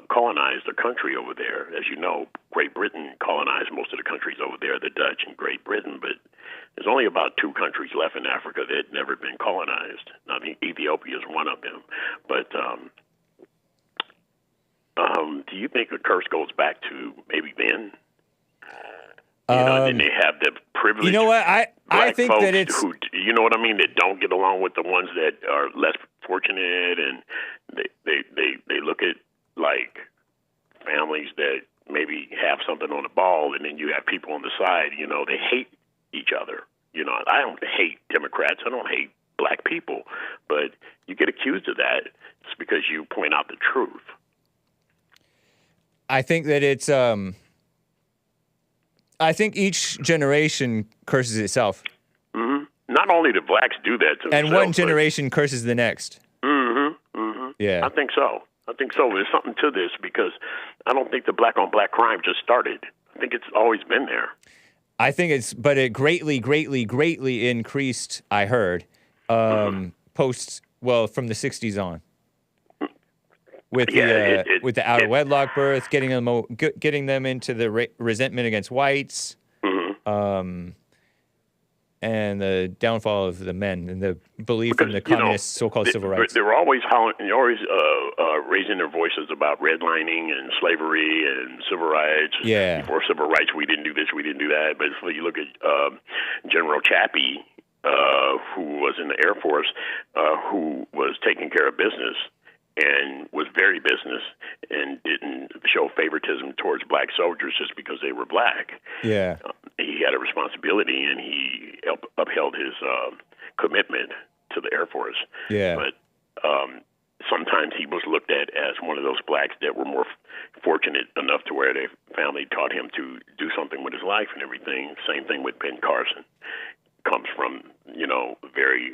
colonized the country over there, as you know, Great Britain colonized most of the countries over there, the Dutch and Great Britain, but there's only about 2 countries left in Africa that had never been colonized. I think Ethiopia is one of them. But do you think the curse goes back to maybe then? Then they have the privilege. You know what? I think that it's who, you know what I mean, that don't get along with the ones that are less fortunate, and they look at like families that maybe have something on the ball, and then you have people on the side. They hate each other. I don't hate Democrats. I don't hate black people, but you get accused of that just because you point out the truth. I think that it's I think each generation curses itself. Mm-hmm. Not only do blacks do that to and themselves, one generation curses the next. Yeah. I think so. There's something to this because I don't think the black-on-black crime just started. I think it's always been there. I think but it greatly increased, I heard, from the 60s on. with with the out of wedlock birth, getting them into the resentment against whites, and the downfall of the men and the belief in the communist so-called civil rights. They were always raising their voices about redlining and slavery and civil rights. Yeah. Before civil rights, we didn't do this, we didn't do that. But if you look at General Chappie, who was in the Air Force, who was taking care of business and was very business and didn't show favoritism towards black soldiers just because they were black. Yeah. He had a responsibility, and he upheld his commitment to the Air Force. Yeah. But sometimes he was looked at as one of those blacks that were more fortunate enough to where their family taught him to do something with his life and everything. Same thing with Ben Carson. Comes from, very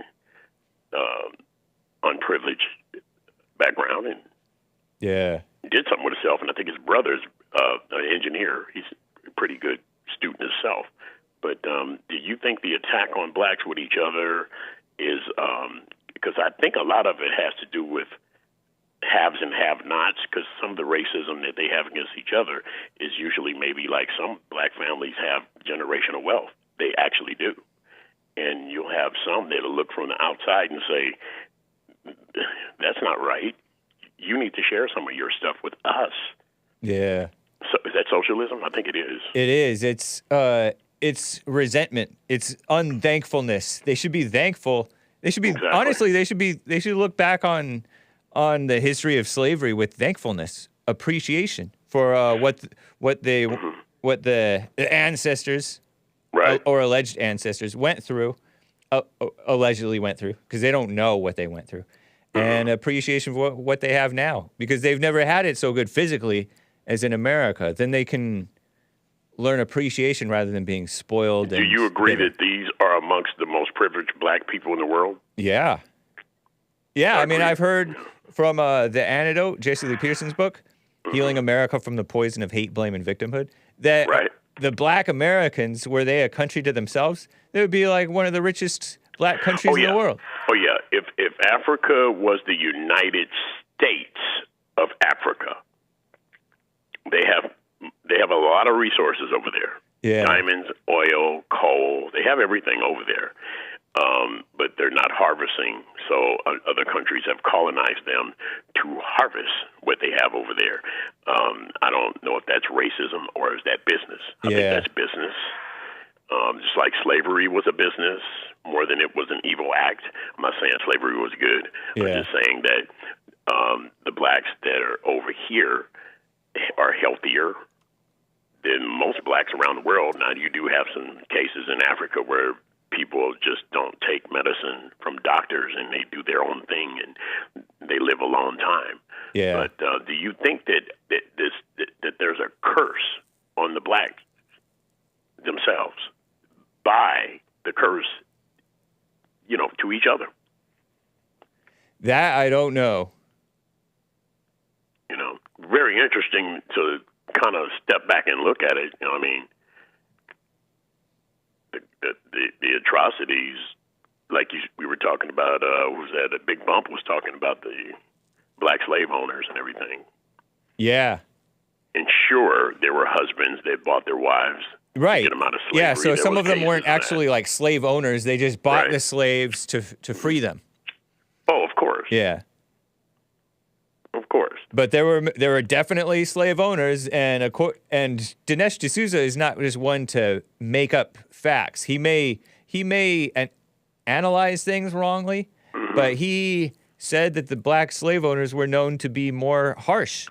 unprivileged background and did something with himself. And I think his brother's an engineer. He's a pretty good student himself. But do you think the attack on blacks with each other is because I think a lot of it has to do with haves and have-nots, because some of the racism that they have against each other is usually maybe like some black families have generational wealth. They actually do. And you'll have some that'll look from the outside and say, that's not right. You need to share some of your stuff with us. Yeah. So is that socialism? I think it is. It is. It's resentment. It's unthankfulness. They should be thankful. They should be honestly. They should look back on the history of slavery with thankfulness, appreciation for what the ancestors, right, or alleged ancestors went through, allegedly went through, because they don't know what they went through, and appreciation for what they have now, because they've never had it so good physically as in America. Then they can learn appreciation rather than being spoiled. Do you agree that these are amongst the most privileged black people in the world? Yeah. Yeah, I mean, I've heard from The Antidote, Jesse Lee Peterson's book, Healing America from the Poison of Hate, Blame, and Victimhood, that the black Americans, were they a country to themselves, they would be like one of the richest black countries in the world. Oh, yeah. If Africa was the United States of Africa, they have a lot of resources over there. Yeah. Diamonds, oil, coal. They have everything over there. But they're not harvesting, so other countries have colonized them to harvest what they have over there. I don't know if that's racism or is that business. I think that's business. Just like slavery was a business more than it was an evil act. I'm not saying slavery was good. I'm just saying that the blacks that are over here are healthier than most blacks around the world. Now, you do have some cases in Africa where people just don't take medicine from doctors and they do their own thing and they live a long time. Yeah. But do you think that there's a curse on the blacks themselves by the curse, to each other? That I don't know. Very interesting to kind of step back and look at it. I mean, the atrocities, like we were talking about, was that a Big Bump was talking about the black slave owners and everything. Yeah. And sure, there were husbands that bought their wives. Right. To get them out of slavery. Yeah, so some of them weren't of actually like slave owners. They just bought the slaves to free them. Oh, of course. Yeah. Of course. But there were definitely slave owners, and Dinesh D'Souza is not just one to make up facts. He may analyze things wrongly, but he said that the black slave owners were known to be more harsh.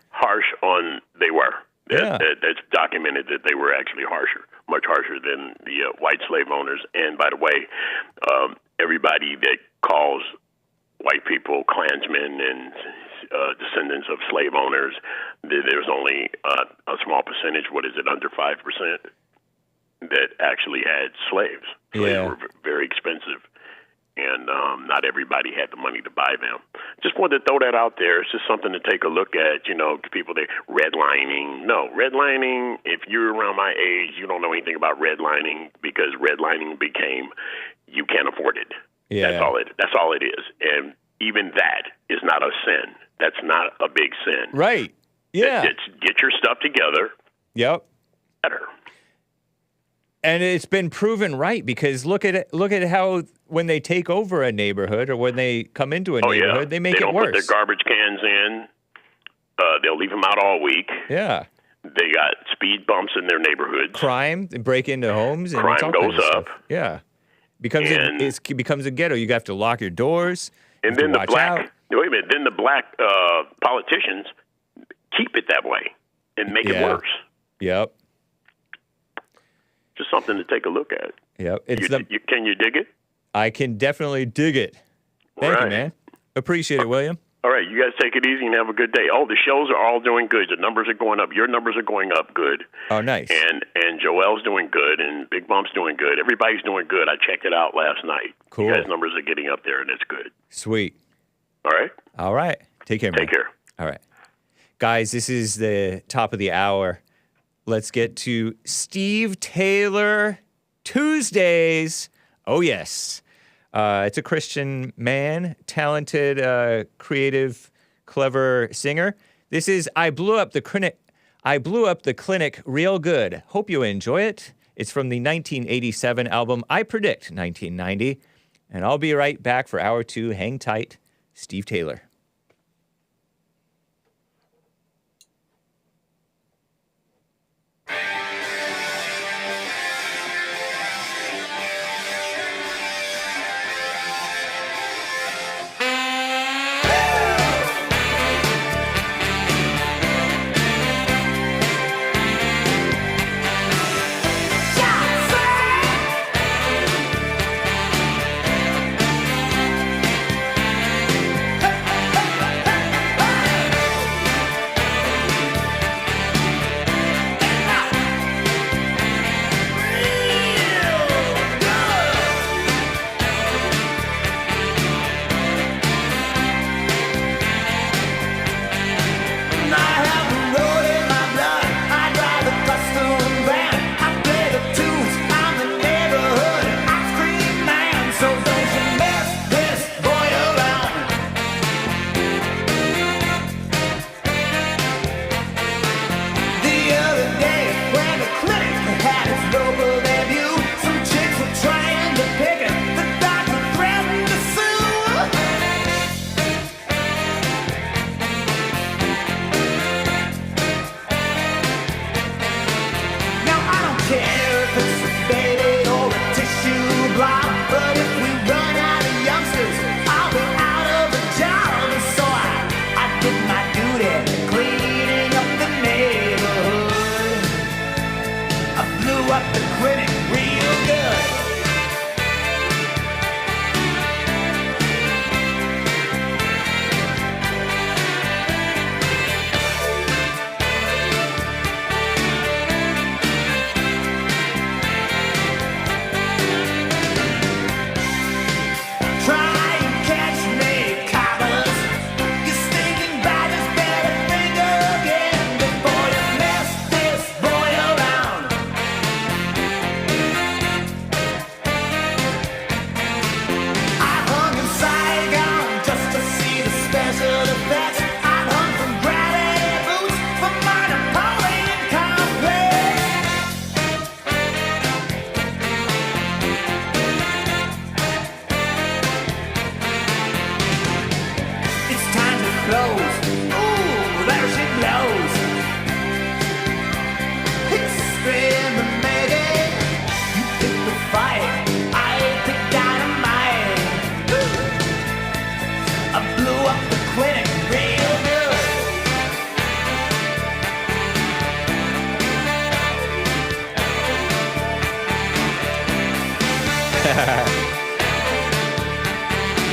They were. That's documented that they were actually much harsher than the white slave owners. And by the way, everybody that calls white people Klansmen and descendants of slave owners, there's only a small percentage, under 5%, that actually had slaves. Slaves were very expensive, and not everybody had the money to buy them. Just wanted to throw that out there. It's just something to take a look at. People that redlining. No, redlining, if you're around my age, you don't know anything about redlining, because redlining became you can't afford it. Yeah. That's all it is. And even that is not a sin. That's not a big sin. Right. Yeah. Get your stuff together. Yep. Better. And it's been proven right because look at it. Look at how when they take over a neighborhood or when they come into a neighborhood, they make it worse. They don't put their garbage cans in. They'll leave them out all week. Yeah. They got speed bumps in their neighborhoods. Crime, they break into homes. And Crime goes up. Yeah. It becomes a ghetto. You have to lock your doors. And then the black politicians keep it that way and make it worse. Yep. Just something to take a look at. Yep. Can you dig it? I can definitely dig it. Thank you, man. Appreciate it, William. All right, you guys take it easy and have a good day. Oh, the shows are all doing good. The numbers are going up. Your numbers are going up good. Oh, nice. And Joel's doing good, and Big Bump's doing good. Everybody's doing good. I checked it out last night. Cool. You guys' numbers are getting up there, and it's good. Sweet. All right? All right. Take care, man. Take care. All right. Guys, this is the top of the hour. Let's get to Steve Taylor Tuesdays. Oh, yes. It's a Christian man, talented, creative, clever singer. This is I Blew Up the Clinic Real Good. Hope you enjoy it. It's from the 1987 album I Predict 1990. And I'll be right back for hour 2. Hang tight. Steve Taylor.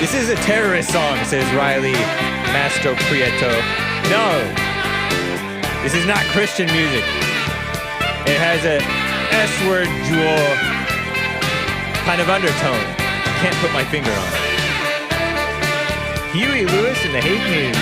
This is a terrorist song, says Riley Mastro Prieto. No, this is not Christian music. It has a S-word jewel kind of undertone. Can't put my finger on it. Huey Lewis and the Hake News.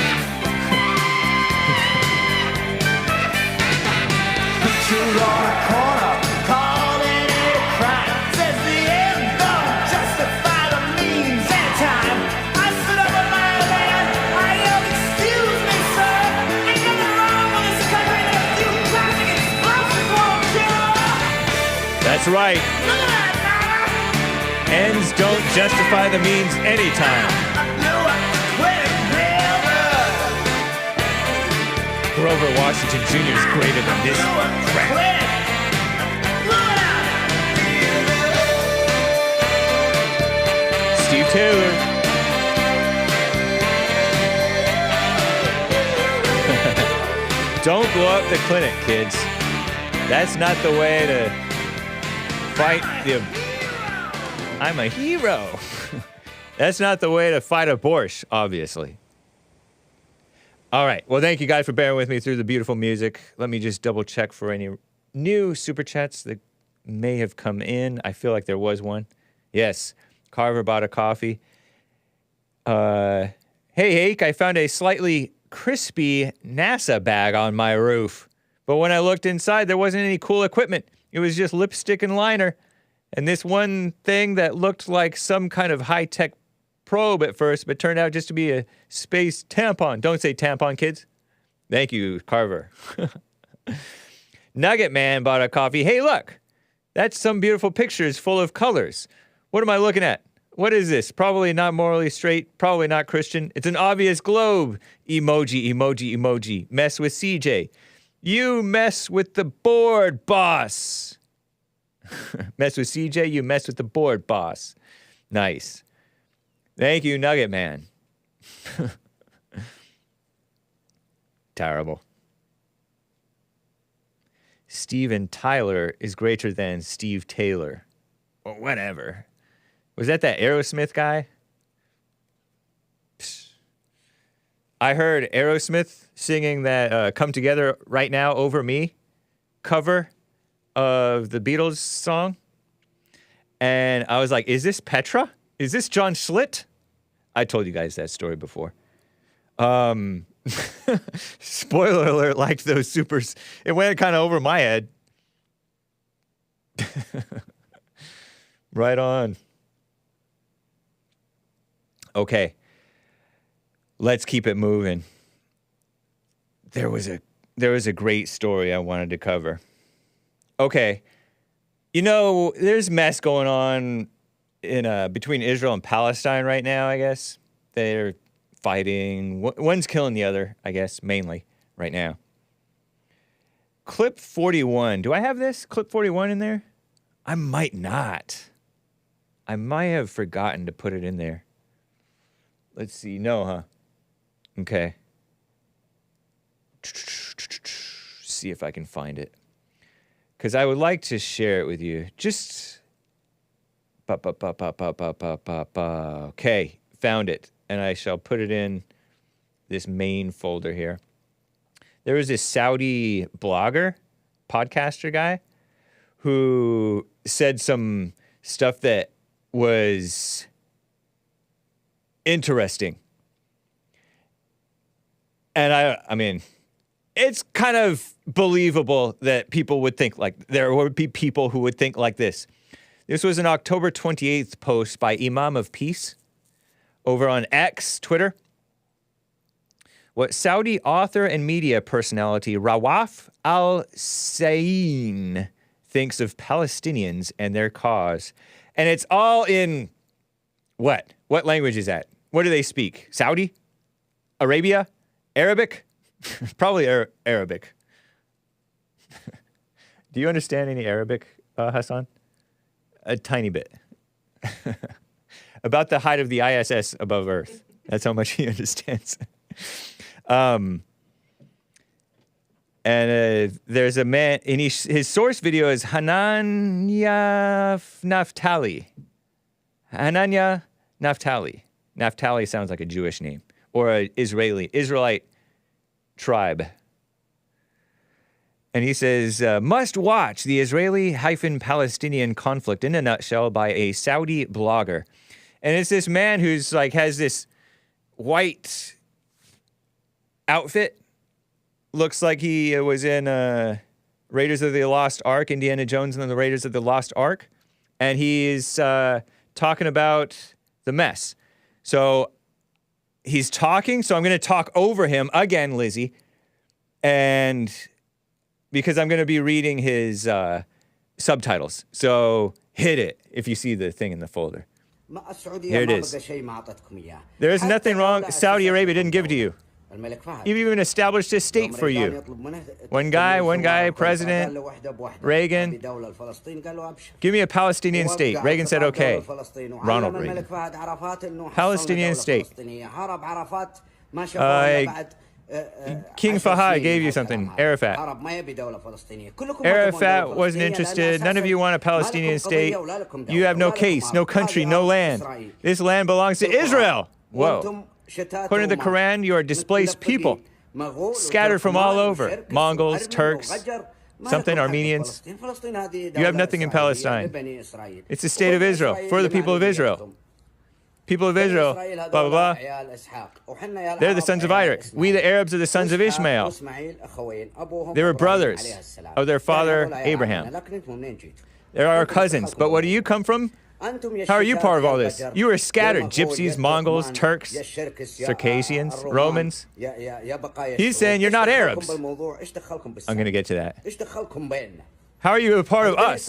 Picture on a corner, calling it a crime. Says the end don't justify the means anytime. I stood up on my man, I yelled, excuse That's right. Ends don't justify the means anytime. Grover Washington Jr. is greater than this crap. Steve Taylor. Don't blow up the clinic, kids. That's not the way to fight the... I'm a hero. That's not the way to fight Aborsh, obviously. All right. Well, thank you guys for bearing with me through the beautiful music. Let me just double check for any new super chats that may have come in. I feel like there was one. Yes. Carver bought a coffee. Hey, Hake, I found a slightly crispy NASA bag on my roof. But when I looked inside, there wasn't any cool equipment. It was just lipstick and liner. And this one thing that looked like some kind of high-tech probe at first, but turned out just to be a space tampon. Don't say tampon, kids. Thank you, Carver. Nugget Man bought a coffee. Hey, look. That's some beautiful pictures full of colors. What am I looking at? What is this? Probably not morally straight. Probably not Christian. It's an obvious globe. Emoji, emoji, emoji. Mess with CJ. You mess with the board, boss. Mess with CJ, you mess with the board, boss. Nice. Thank you, Nugget Man. Terrible. Steven Tyler is greater than Steve Taylor. Or whatever. Was that Aerosmith guy? Psst. I heard Aerosmith singing that Come Together Right Now Over Me cover of the Beatles song. And I was like, is this Petra? Is this John Schlitt? I told you guys that story before. Spoiler alert, like those supers. It went kind of over my head. Right on. Okay. Let's keep it moving. There was a great story I wanted to cover. Okay. You know, there's mess going on in between Israel and Palestine right now, I guess. They're fighting. One's killing the other, I guess, mainly right now. Clip 41. Do I have this? Clip 41 in there? I might not. I might have forgotten to put it in there. Let's see. No, huh? Okay. See if I can find it. Because I would like to share it with you. Just... Okay, found it. And I shall put it in this main folder here. There was this Saudi blogger, podcaster guy, who said some stuff that was interesting. And I mean, it's kind of believable that people would think like, there would be people who would think like this. This was an October 28th post by Imam of Peace over on X, Twitter. What Saudi author and media personality Rawaf al-Sain thinks of Palestinians and their cause. And it's all in what? What language is that? What do they speak? Saudi? Arabia? Arabic? Probably Arabic. Do you understand any Arabic, Hassan? A tiny bit. About the height of the ISS above Earth. That's how much he understands. And there's a man, and his source video is Hananya Naftali. Hananya Naftali. Naftali sounds like a Jewish name. Or an Israelite tribe. And he says, must watch the Israeli-Palestinian conflict in a nutshell by a Saudi blogger. And it's this man who's like, has this white outfit. Looks like he was in Raiders of the Lost Ark, Indiana Jones and the Raiders of the Lost Ark. And he's talking about the mess. So he's talking, so I'm going to talk over him again, Lizzie. And... because I'm going to be reading his subtitles. So hit it if you see the thing in the folder. Here it is. There is nothing wrong. Saudi Arabia didn't give it to you. You've even established a state for you. One guy, President Reagan. Give me a Palestinian state. Reagan said, okay. Ronald Reagan. Palestinian state. King Fahad gave you something. Arafat. Arafat wasn't interested. None of you want a Palestinian state. You have no case, no country, no land. This land belongs to Israel. Whoa. According to the Quran, you are displaced people, scattered from all over. Mongols, Turks, something, Armenians. You have nothing in Palestine. It's the state of Israel, for the people of Israel. People of Israel, blah, blah, blah. They're the sons of Isaac. We, the Arabs, are the sons of Ishmael. They were brothers of their father, Abraham. They're our cousins. But what do you come from? How are you part of all this? You were scattered. Gypsies, Mongols, Turks, Circassians, Romans. He's saying you're not Arabs. I'm going to get to that. How are you a part of us?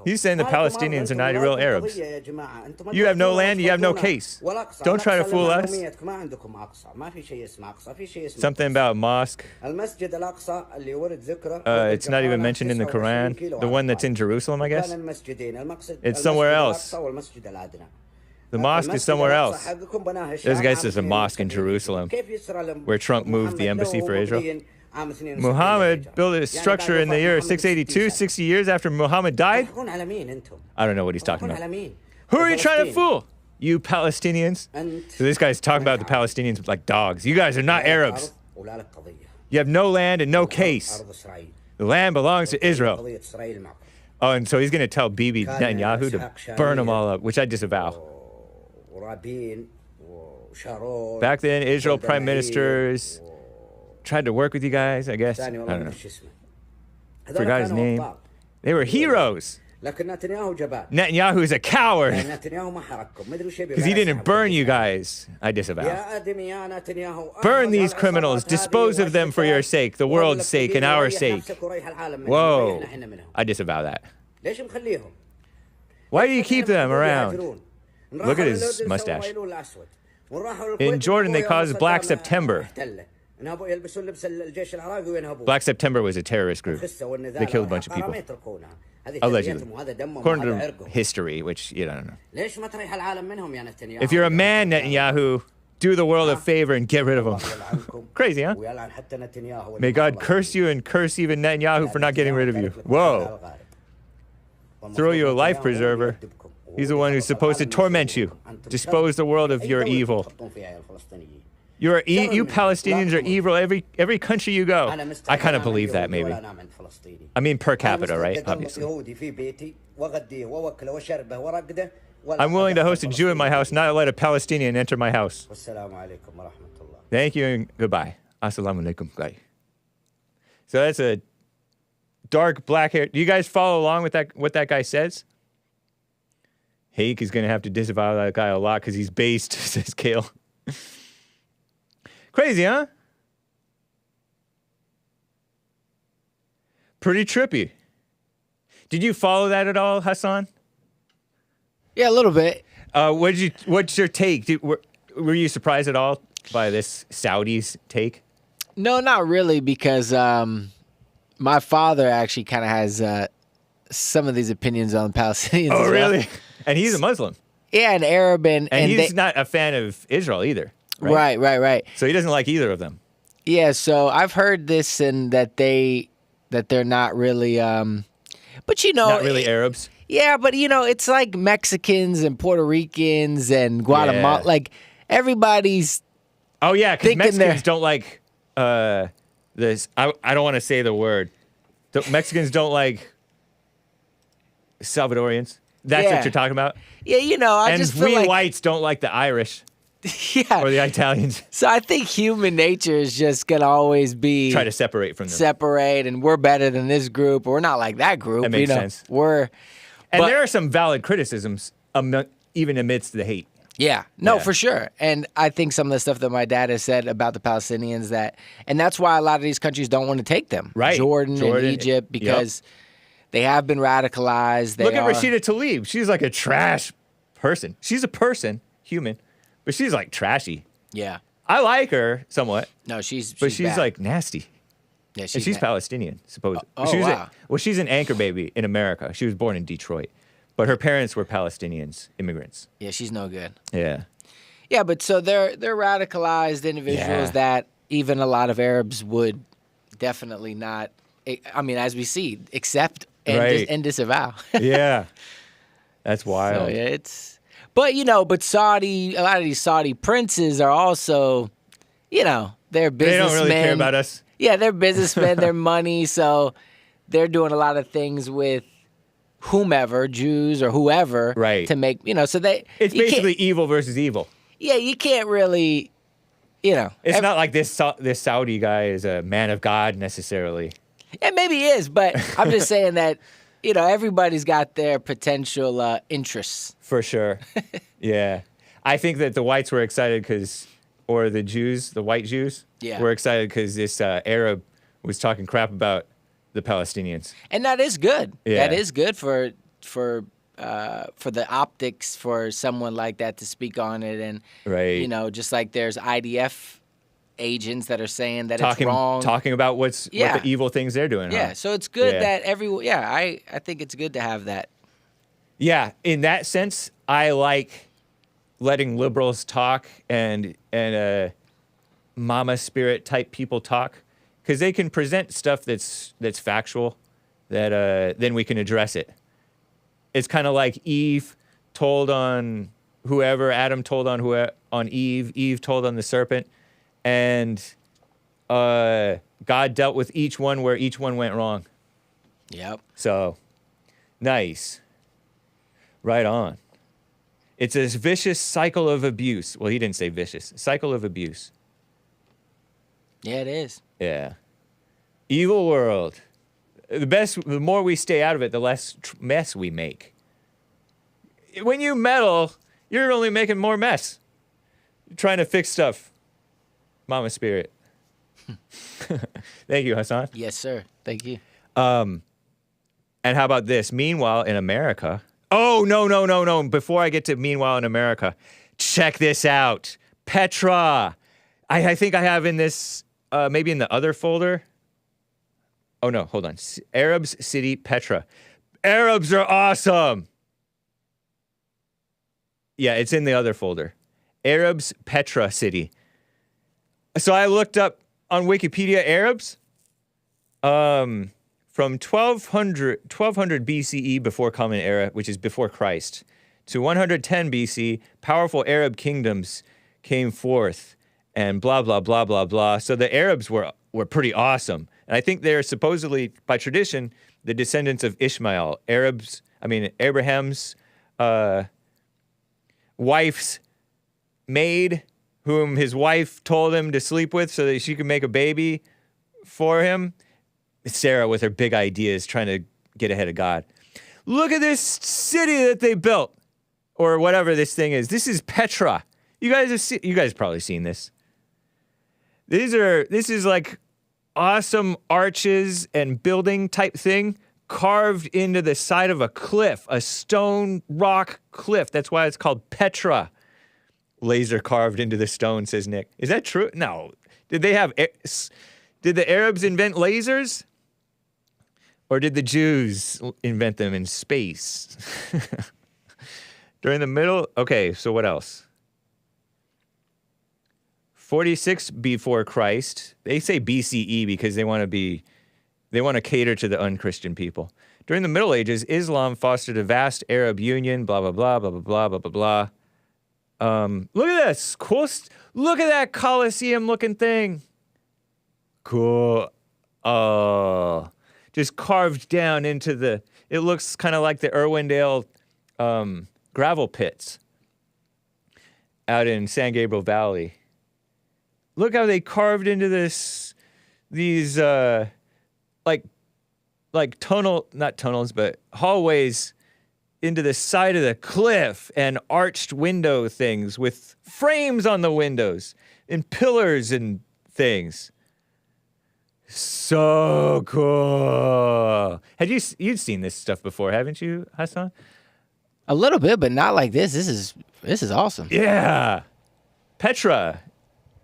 He's saying the Palestinians are not real Arabs. You have no land, you have no case. Don't try to fool us. Something about mosque. It's not even mentioned in the Quran. The one that's in Jerusalem, I guess. It's somewhere else. The mosque is somewhere else. There's a guy that says a mosque in Jerusalem, where Trump moved the embassy for Israel. Muhammad built a structure in the year 682, 60 years after Muhammad died. I don't know what he's talking about. Who are you trying to fool? You Palestinians. So this guy's talking about the Palestinians like dogs. You guys are not Arabs. You have no land and no case. The land belongs to Israel. Oh, and so he's going to tell Bibi Netanyahu to burn them all up, which I disavow. Back then, Israel prime ministers tried to work with you guys, I guess. I don't know. Forgot his name. They were heroes. Netanyahu is a coward. Because he didn't burn you guys. I disavow. Burn these criminals. Dispose of them for your sake, the world's sake, and our sake. Whoa. I disavow that. Why do you keep them around? Look at his mustache. In Jordan, they caused Black September. Black September was a terrorist group. They killed a bunch of people. Allegedly. According to history, which you don't know. If you're a man, Netanyahu, do the world a favor and get rid of them. Crazy, huh? May God curse you and curse even Netanyahu for not getting rid of you. Whoa. Throw you a life preserver. He's the one who's supposed to torment you. Dispose the world of your evil. You Palestinians are evil every country you go. I kind of believe that, maybe. I mean, per capita, right? Obviously. I'm willing to host a Jew in my house, not let a Palestinian enter my house. Thank you and goodbye. Assalamu alaikum. Bye. So that's a dark black hair. Do you guys follow along with what that guy says? Hake is going to have to disavow that guy a lot because he's based, says Kale. Crazy, huh? Pretty trippy. Did you follow that at all, Hassan? Yeah, a little bit. What's your take? Were you surprised at all by this Saudi's take? No, not really, because my father actually kind of has some of these opinions on Palestinians. Oh, as well. Really? And he's a Muslim. Yeah, an Arab, and he's not a fan of Israel either. Right. So he doesn't like either of them. Yeah, so I've heard this, and that they're not really, but you know, not really Arabs. Yeah, but you know, it's like Mexicans and Puerto Ricans and Guatemala, like everybody's. Oh yeah, because Mexicans don't like this. I don't want to say the word. Mexicans don't like Salvadorians. That's what you're talking about? Yeah, you know, I just feel we whites don't like the Irish. Yeah. Or the Italians. So I think human nature is just going to always be... Try to separate from them. Separate, and we're better than this group, or we're not like that group. That makes sense. And there are some valid criticisms, even amidst the hate. Yeah. No, for sure. And I think some of the stuff that my dad has said about the Palestinians, and that's why a lot of these countries don't want to take them. Right. Jordan and Egypt, because... They have been radicalized. Look at Rashida Tlaib. She's like a trash person. She's a person, human, but she's like trashy. Yeah. I like her somewhat. No, she's She's bad. like nasty. Yeah, And she's Palestinian, supposedly. wow. She's an anchor baby in America. She was born in Detroit, but her parents were Palestinians, immigrants. Yeah, she's no good. Yeah. Yeah, but so they're radicalized individuals that even a lot of Arabs would definitely not. I mean, as we see, accept and disavow. Yeah. That's wild. So, yeah, but a lot of these Saudi princes are also, they're businessmen. They don't really care about us. Yeah, they're businessmen, they're money, so they're doing a lot of things with whomever, Jews or whoever, right, to make, so they... It's basically evil versus evil. Yeah, you can't really, It's not like this Saudi guy is a man of God necessarily. Yeah, maybe he is, but I'm just saying that, everybody's got their potential interests. For sure. Yeah. I think that the whites were excited or the Jews, the white Jews, were excited because this Arab was talking crap about the Palestinians. And that is good. Yeah. That is good for the optics for someone like that to speak on it. And, just like there's IDF agents that are saying that it's wrong. Talking about what the evil things they're doing. Yeah, huh? so it's good that I think it's good to have that. Yeah, in that sense, I like letting liberals talk and mama spirit type people talk, because they can present stuff that's factual, that then we can address it. It's kind of like Eve told on whoever, Adam told on Eve told on the serpent, and God dealt with each one where each one went wrong. Yep. So, nice. Right on. It's a vicious cycle of abuse. Well, he didn't say vicious. Cycle of abuse. Yeah, it is. Yeah. Evil world. The more we stay out of it, the less mess we make. When you meddle, you're only making more mess. You're trying to fix stuff. Mama spirit. Thank you, Hassan. Yes, sir. Thank you. And how about this? Meanwhile, in America... Oh, no. Before I get to Meanwhile in America, check this out. Petra. I think I have in this, maybe in the other folder. Oh, no, hold on. Arabs city Petra. Arabs are awesome. Yeah, it's in the other folder. Arabs Petra city. So I looked up on Wikipedia Arabs. From 1200 BCE, before Common Era, which is before Christ, to 110 BC, powerful Arab kingdoms came forth, and blah, blah, blah, blah, blah. So the Arabs were pretty awesome. And I think they're supposedly, by tradition, the descendants of Ishmael. Abraham's wife's maid, whom his wife told him to sleep with so that she could make a baby for him. Sarah with her big ideas, trying to get ahead of God. Look at this city that they built, or whatever this thing is. This is Petra. You guys have probably seen this. This is like awesome arches and building type thing carved into the side of a cliff, a stone rock cliff. That's why it's called Petra. Laser carved into the stone, says Nick. Is that true? No. Did the Arabs invent lasers? Or did the Jews invent them in space? During the middle? Okay, so what else? 46 before Christ. They say BCE because they want to cater to the unchristian people. During the Middle Ages, Islam fostered a vast Arab union, blah, blah, blah, blah, blah, blah, blah, blah, blah. Look at this. Cool. Look at that Colosseum-looking thing. Cool. Oh. Just carved down into it looks kind of like the Irwindale gravel pits out in San Gabriel Valley. Look how they carved into these like not tunnels, but hallways into the side of the cliff, and arched window things with frames on the windows and pillars and things. So cool. You'd seen this stuff before, haven't you, Hassan? A little bit, but not like this. This is awesome. Yeah. Petra.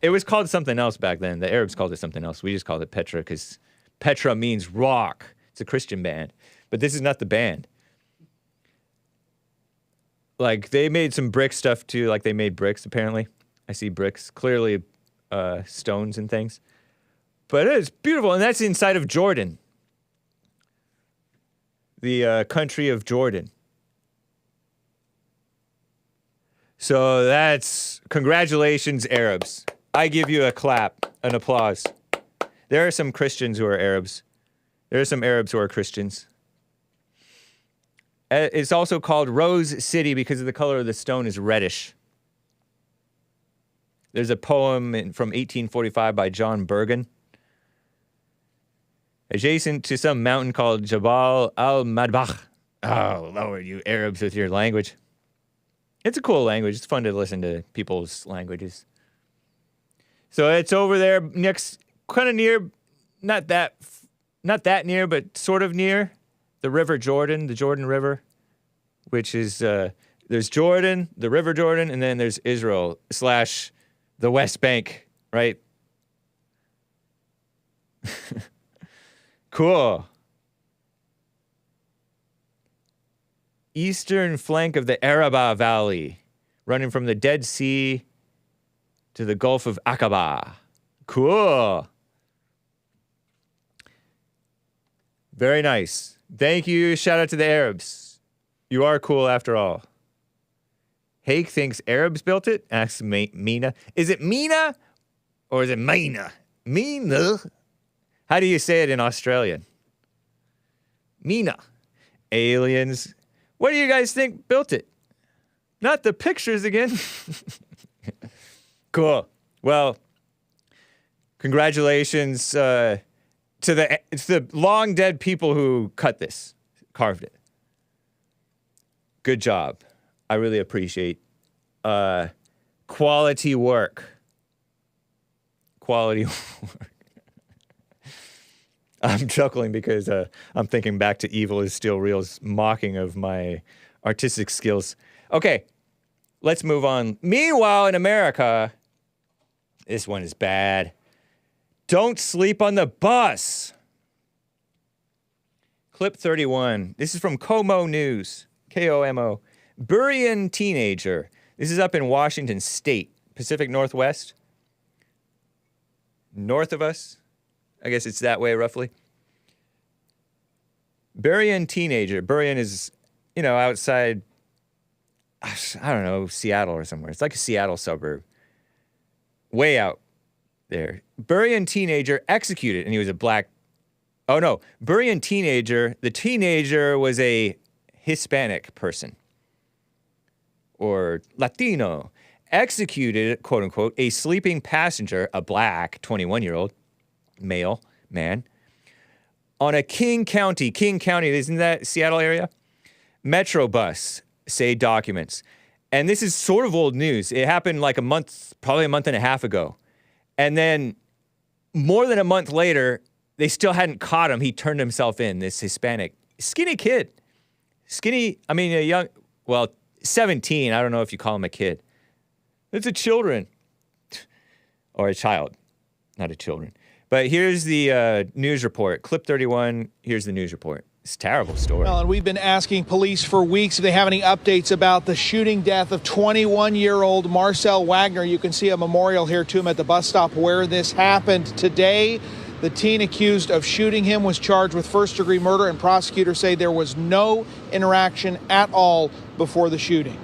It was called something else back then. The Arabs called it something else. We just called it Petra because Petra means rock. It's a Christian band. But this is not the band. Like, they made some brick stuff too. Like, they made bricks, apparently. I see bricks. Clearly stones and things. But it's beautiful. And that's inside of Jordan. The country of Jordan. So that's congratulations, Arabs. I give you a clap, an applause. There are some Christians who are Arabs. There are some Arabs who are Christians. It's also called Rose City because of the color of the stone is reddish. There's a poem from 1845 by John Bergen. Adjacent to some mountain called Jabal al-Madbah. Oh, Lord, you Arabs with your language. It's a cool language. It's fun to listen to people's languages. So it's over there next, kind of near, not that near, but sort of near the River Jordan, the Jordan River, which is, there's Jordan, the River Jordan, and then there's Israel / the West Bank, right? Cool. Eastern flank of the Araba Valley, running from the Dead Sea to the Gulf of Aqaba. Cool. Very nice. Thank you. Shout out to the Arabs. You are cool after all. Hake thinks Arabs built it. Asks Mina. Is it Mina or is it Mina? Mina? How do you say it in Australian? Mina. Aliens. What do you guys think built it? Not the pictures again. Cool. Well, congratulations to the long dead people who carved it. Good job. I really appreciate quality work. Quality work. I'm chuckling because I'm thinking back to Evil is Still Real's mocking of my artistic skills. Okay, let's move on. Meanwhile, in America, this one is bad. Don't sleep on the bus. Clip 31. This is from Como News. Komo. Buryan teenager. This is up in Washington State, Pacific Northwest. North of us. I guess it's that way, roughly. Buryan teenager. Buryan is, outside, I don't know, Seattle or somewhere. It's like a Seattle suburb. Way out there. Buryan teenager executed, and he was a black... Oh, no. Buryan teenager. The teenager was a Hispanic person. Or Latino. Executed, quote unquote, a sleeping passenger, a black 21-year-old male man, on a King County, isn't that Seattle area? Metro bus, say documents. And this is sort of old news. It happened like probably a month and a half ago. And then more than a month later, they still hadn't caught him. He turned himself in, this Hispanic, skinny kid. A young, 17. I don't know if you call him a kid. It's a children. Or a child, not a children. But here's the news report. Clip 31, here's the news report. It's a terrible story. Well, and we've been asking police for weeks if they have any updates about the shooting death of 21-year-old Marcel Wagner. You can see a memorial here to him at the bus stop where this happened today. The teen accused of shooting him was charged with first-degree murder, and prosecutors say there was no interaction at all before the shooting.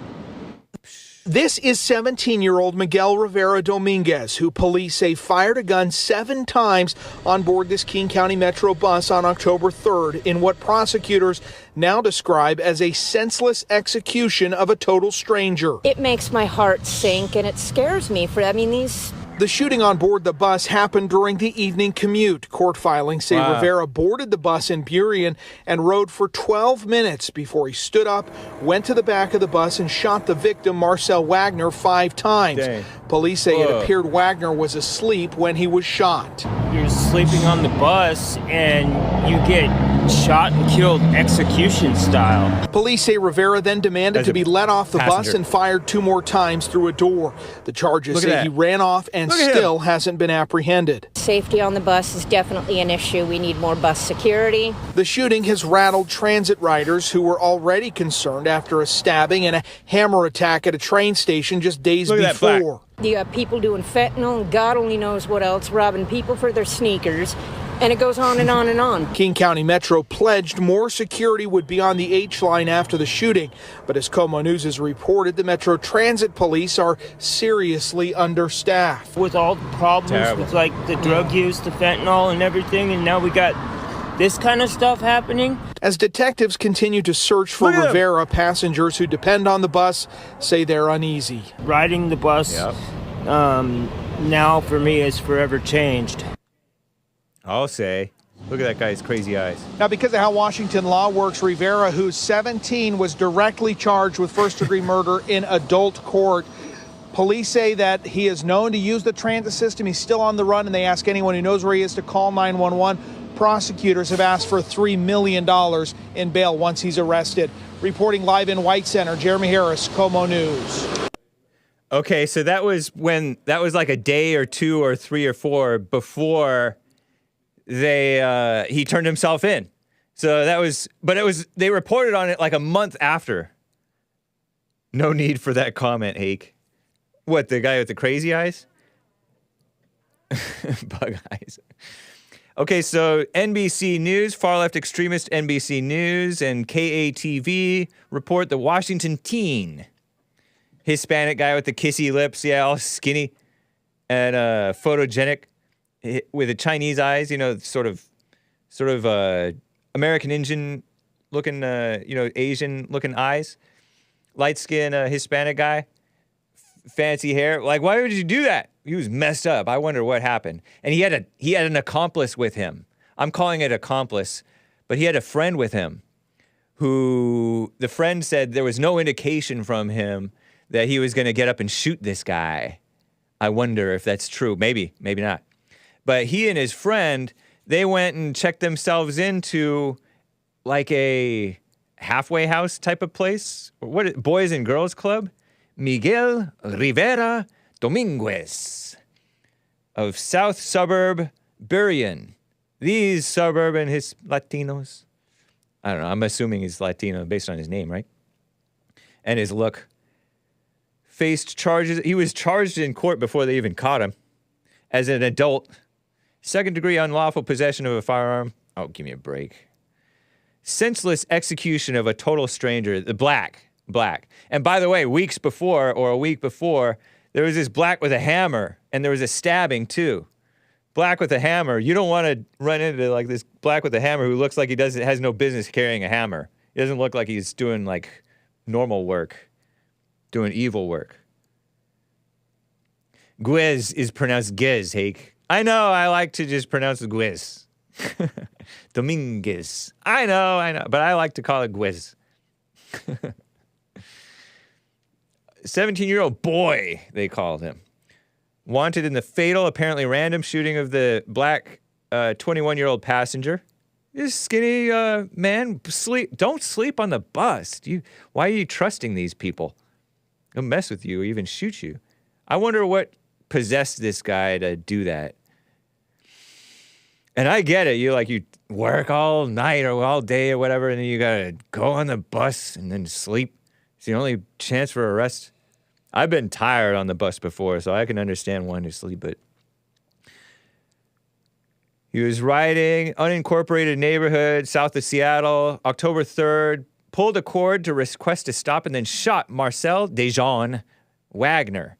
This is 17-year-old Miguel Rivera Dominguez, who police say fired a gun 7 times on board this King County Metro bus on October 3rd in what prosecutors now describe as a senseless execution of a total stranger. It makes my heart sink, and it scares me. The shooting on board the bus happened during the evening commute. Court filings say Rivera boarded the bus in Burien and rode for 12 minutes before he stood up, went to the back of the bus, and shot the victim, Marcel Wagner, 5 times. Dang. Police say it appeared Wagner was asleep when he was shot. You're sleeping on the bus and you get shot and killed execution style. Police say Rivera then demanded to be let off the bus and fired 2 more times through a door. The charges say he ran off and still hasn't been apprehended. Safety on the bus is definitely an issue. We need more bus security. The shooting has rattled transit riders who were already concerned after a stabbing and a hammer attack at a train station just days before. You have people doing fentanyl and God only knows what else, robbing people for their sneakers. And it goes on and on and on. King County Metro pledged more security would be on the H-line after the shooting. But as Como News has reported, the Metro Transit Police are seriously understaffed. With all the problems with like the drug use, the fentanyl and everything, and now we got this kind of stuff happening. As detectives continue to search for Rivera, passengers who depend on the bus say they're uneasy. Riding the bus now for me is forever changed. I'll say. Look at that guy's crazy eyes. Now, because of how Washington law works, Rivera, who's 17, was directly charged with first-degree murder in adult court. Police say that he is known to use the transit system. He's still on the run, and they ask anyone who knows where he is to call 911. Prosecutors have asked for $3 million in bail once he's arrested. Reporting live in White Center, Jeremy Harris, Como News. Okay, so that was like a day or 2 or 3 or 4 before he turned himself in. So they reported on it like a month after. No need for that comment, Hake. What, the guy with the crazy eyes? Bug eyes. Okay, so NBC News, far-left extremist NBC News, and KATV report the Washington teen, Hispanic guy with the kissy lips, all skinny and photogenic, with the Chinese eyes, sort of American Indian looking, Asian looking eyes, light skin Hispanic guy, fancy hair. Like, why would you do that? He was messed up. I wonder what happened. And he had an accomplice with him. I'm calling it accomplice, but he had a friend with him who the friend said there was no indication from him that he was going to get up and shoot this guy. I wonder if that's true. Maybe not. But he and his friend, they went and checked themselves into like a halfway house type of place. Boys and Girls Club? Miguel Rivera Dominguez of South Suburb Burien. These suburban Latinos. I don't know. I'm assuming he's Latino based on his name, right? And his look. Faced charges. He was charged in court before they even caught him. As an adult. Second-degree unlawful possession of a firearm. Oh, give me a break. Senseless execution of a total stranger. The black. And by the way, a week before, there was this black with a hammer, and there was a stabbing, too. Black with a hammer. You don't want to run into, like, this black with a hammer who looks like he has no business carrying a hammer. He doesn't look like he's doing, like, normal work. Doing evil work. Guiz is pronounced Giz, Hake. I know, I like to just pronounce it Guiz. Dominguez. I know, but I like to call it Guiz. 17-year-old boy, they called him. Wanted in the fatal, apparently random shooting of the black 21-year-old passenger. This skinny man, don't sleep on the bus. Why are you trusting these people? They'll mess with you or even shoot you. I wonder what possessed this guy to do that. And I get it. You work all night or all day or whatever, and then you got to go on the bus and then sleep. It's the only chance for a rest. I've been tired on the bus before, so I can understand wanting to sleep, but he was riding unincorporated neighborhood south of Seattle, October 3rd, pulled a cord to request a stop, and then shot Marcel Dejon Wagner.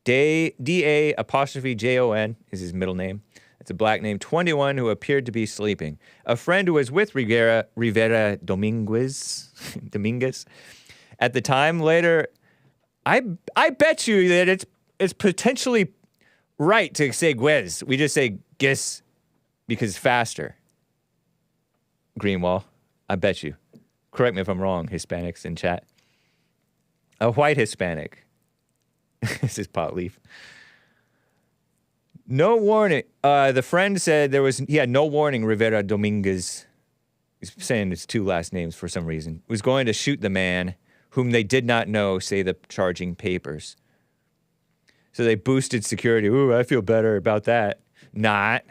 D.A.Jon is his middle name. It's a black name, 21, who appeared to be sleeping. A friend who was with Rivera Dominguez at the time. Later, I bet you that it's potentially right to say Guez. We just say Gis because it's faster. Greenwall, I bet you. Correct me if I'm wrong, Hispanics in chat. A white Hispanic. This is pot leaf. No warning. The friend said he had no warning. Rivera Dominguez, he's saying his two last names for some reason, was going to shoot the man whom they did not know, say the charging papers. So they boosted security. Ooh, I feel better about that. Not.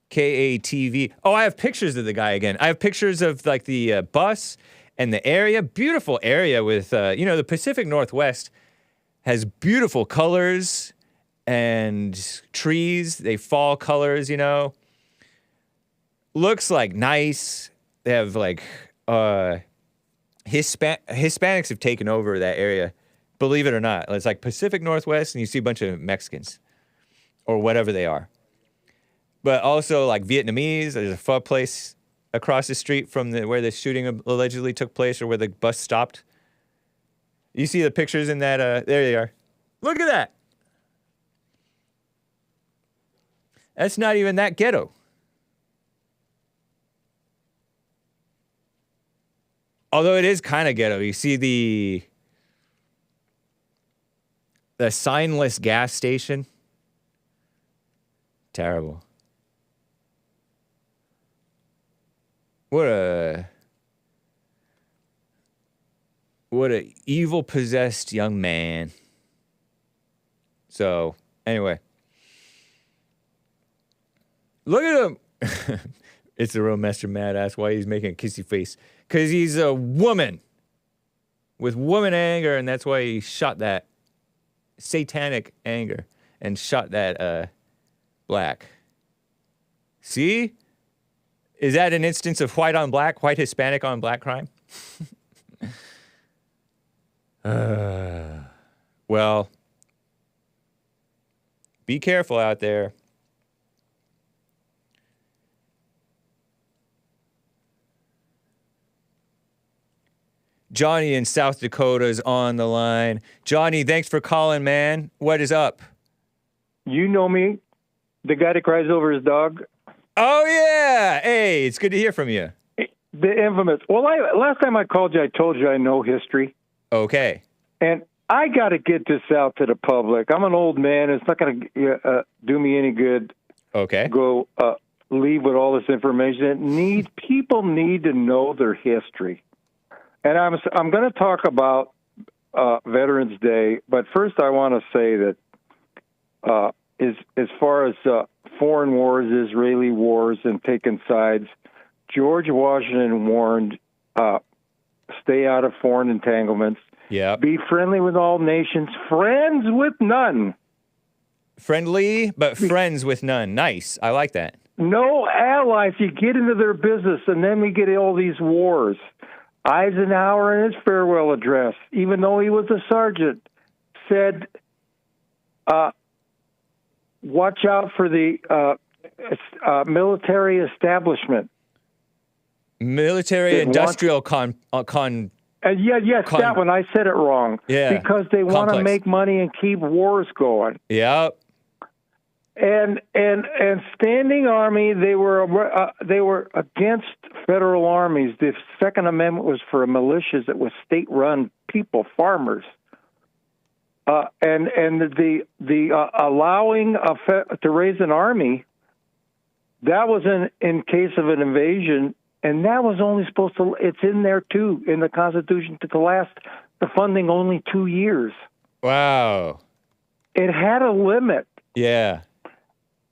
KATV. Oh, I have pictures of the guy again. I have pictures of like the bus and the area. Beautiful area with, the Pacific Northwest has beautiful colors and trees. They fall colors, Looks like nice. They have like, Hispanics have taken over that area. Believe it or not. It's like Pacific Northwest and you see a bunch of Mexicans or whatever they are. But also like Vietnamese. There's a pho place across the street from where the shooting allegedly took place or where the bus stopped. You see the pictures in that, there they are. Look at that. That's not even that ghetto. Although it is kind of ghetto. You see the signless gas station. Terrible. What a evil possessed young man. So, anyway. Look at him. It's the real Master Mad Ass. Why he's making a kissy face. Because he's a woman. With woman anger, and that's why he shot that satanic anger. And shot that black. See? Is that an instance of white on black, white Hispanic on black crime? Well, be careful out there. Johnny in South Dakota is on the line. Johnny, thanks for calling, man. What is up? You know me, the guy that cries over his dog. Oh, yeah. Hey, it's good to hear from you. The infamous. Well, last time I called you, I told you I know history. Okay. And I got to get this out to the public. I'm an old man. It's not going to do me any good. Okay. Go leave with all this information. People need to know their history. And I'm going to talk about Veterans Day, but first I want to say that as far as foreign wars, Israeli wars, and taking sides, George Washington warned, stay out of foreign entanglements. Yeah. Be friendly with all nations, friends with none. Friendly, but friends with none. Nice. I like that. No allies. You get into their business, and then we get all these wars. Eisenhower, in his farewell address, even though he was a sergeant, said, watch out for the military establishment. Military-industrial that one. I said it wrong. Yeah. Because they want to make money and keep wars going. Yep. And standing army, they were against federal armies. The Second Amendment was for militias. It was state-run people, farmers. And the allowing to raise an army, that was in case of an invasion, and that was only supposed to. It's in there too in the Constitution to last the funding only 2 years. Wow. It had a limit. Yeah.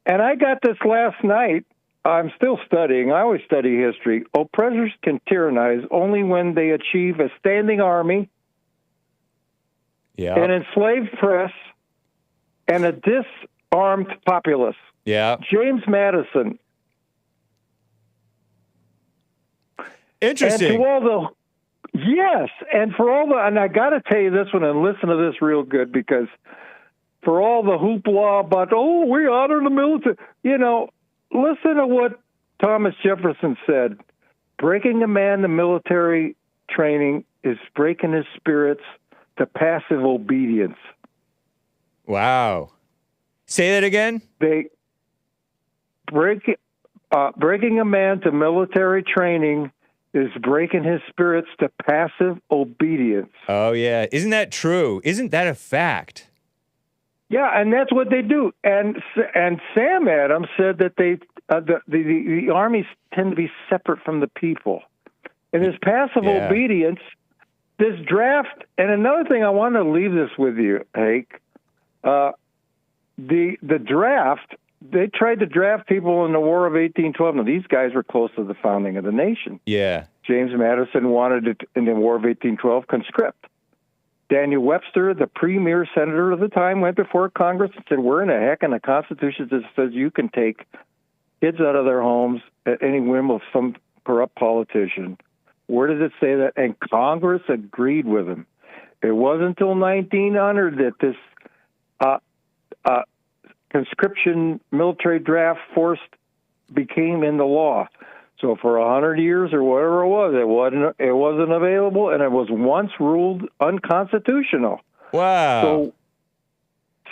And I got this last night. I'm still studying. I always study history. Oppressors can tyrannize only when they achieve a standing army, an enslaved press, and a disarmed populace. Yeah. James Madison. Interesting. And I got to tell you this one and listen to this real good, because for all the hoopla about, we honor the military, listen to what Thomas Jefferson said. Breaking a man to military training is breaking his spirits to passive obedience. Wow. Say that again? Breaking a man to military training is breaking his spirits to passive obedience. Oh, yeah. Isn't that true? Isn't that a fact? Yeah, and that's what they do. And Sam Adams said that the armies tend to be separate from the people. And this passive obedience, this draft, and another thing I want to leave this with you, Hake, the draft, they tried to draft people in the War of 1812. Now, these guys were close to the founding of the nation. Yeah. James Madison wanted it in the War of 1812 conscript. Daniel Webster, the premier senator of the time, went before Congress and said, where in the heck in the Constitution that says you can take kids out of their homes at any whim of some corrupt politician? Where does it say that? And Congress agreed with him. It wasn't until 1900 that this conscription military draft force became in the law. So for 100 years or whatever it wasn't available, and it was once ruled unconstitutional. Wow.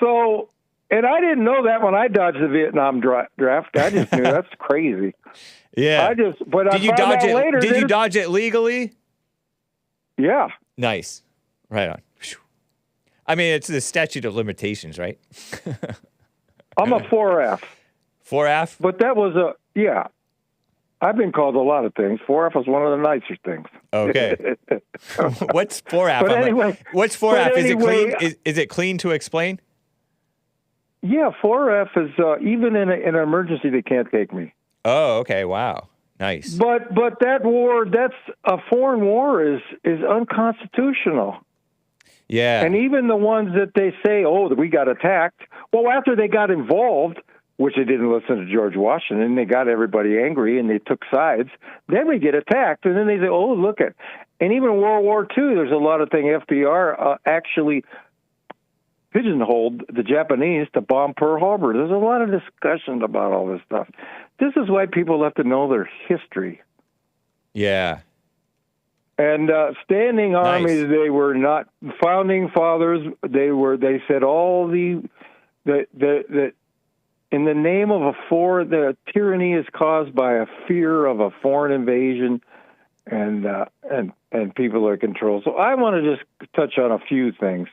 So, and I didn't know that when I dodged the Vietnam draft. I just knew that's crazy. Yeah. Did you dodge it later? Did you dodge it legally? Yeah. Nice. Right on. I mean, it's the statute of limitations, right? I'm a 4F. 4F? But that was yeah. I've been called a lot of things. 4F was one of the nicer things. Okay. What's 4F? But anyway, what's 4F? Is it clean? Is it clean to explain? Yeah, 4F is even in an emergency they can't take me. Oh, okay. Wow. Nice. But that war, that's a foreign war, is unconstitutional. Yeah. And even the ones that they say, oh, we got attacked. Well, after they got involved, which they didn't listen to George Washington, they got everybody angry and they took sides. Then we get attacked, and then they say, oh, look at. And even World War II, there's a lot of things. FDR actually pigeonholed the Japanese to bomb Pearl Harbor. There's a lot of discussion about all this stuff. This is why people have to know their history. Yeah. And standing armies, they were not founding fathers. They said all the in the name of the tyranny is caused by a fear of a foreign invasion, and people are controlled. So I want to just touch on a few things.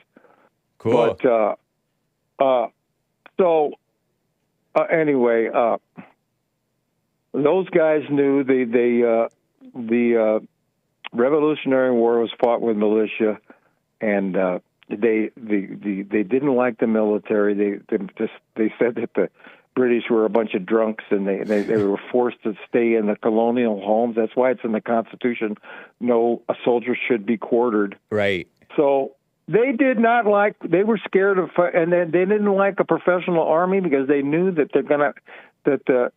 Cool. But anyway, those guys knew the Revolutionary War was fought with militia, and they didn't like the military. They said that the British were a bunch of drunks, and they were forced to stay in the colonial homes. That's why it's in the Constitution. No, a soldier should be quartered. Right. So they did not like. They were scared of, and they didn't like a professional army because they knew that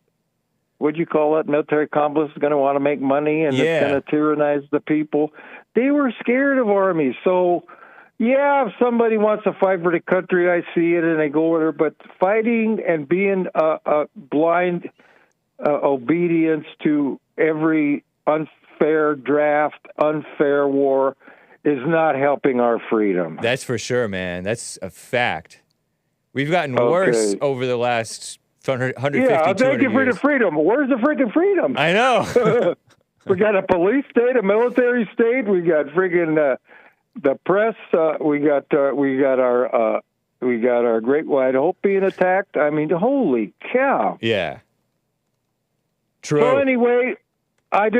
what'd you call it? Military complex is going to want to make money, and it's going to tyrannize the people. They were scared of armies. So, yeah, if somebody wants to fight for the country, I see it, and they go with her. But fighting and being a blind obedience to every unfair draft, unfair war is not helping our freedom. That's for sure, man. That's a fact. We've gotten worse over the last 150, yeah, thank you for the freedom. Where's the freaking freedom? I know. We got a police state, a military state. We got friggin' the press. We got our Great White Hope being attacked. I mean, holy cow! Yeah. True. So anyway, I had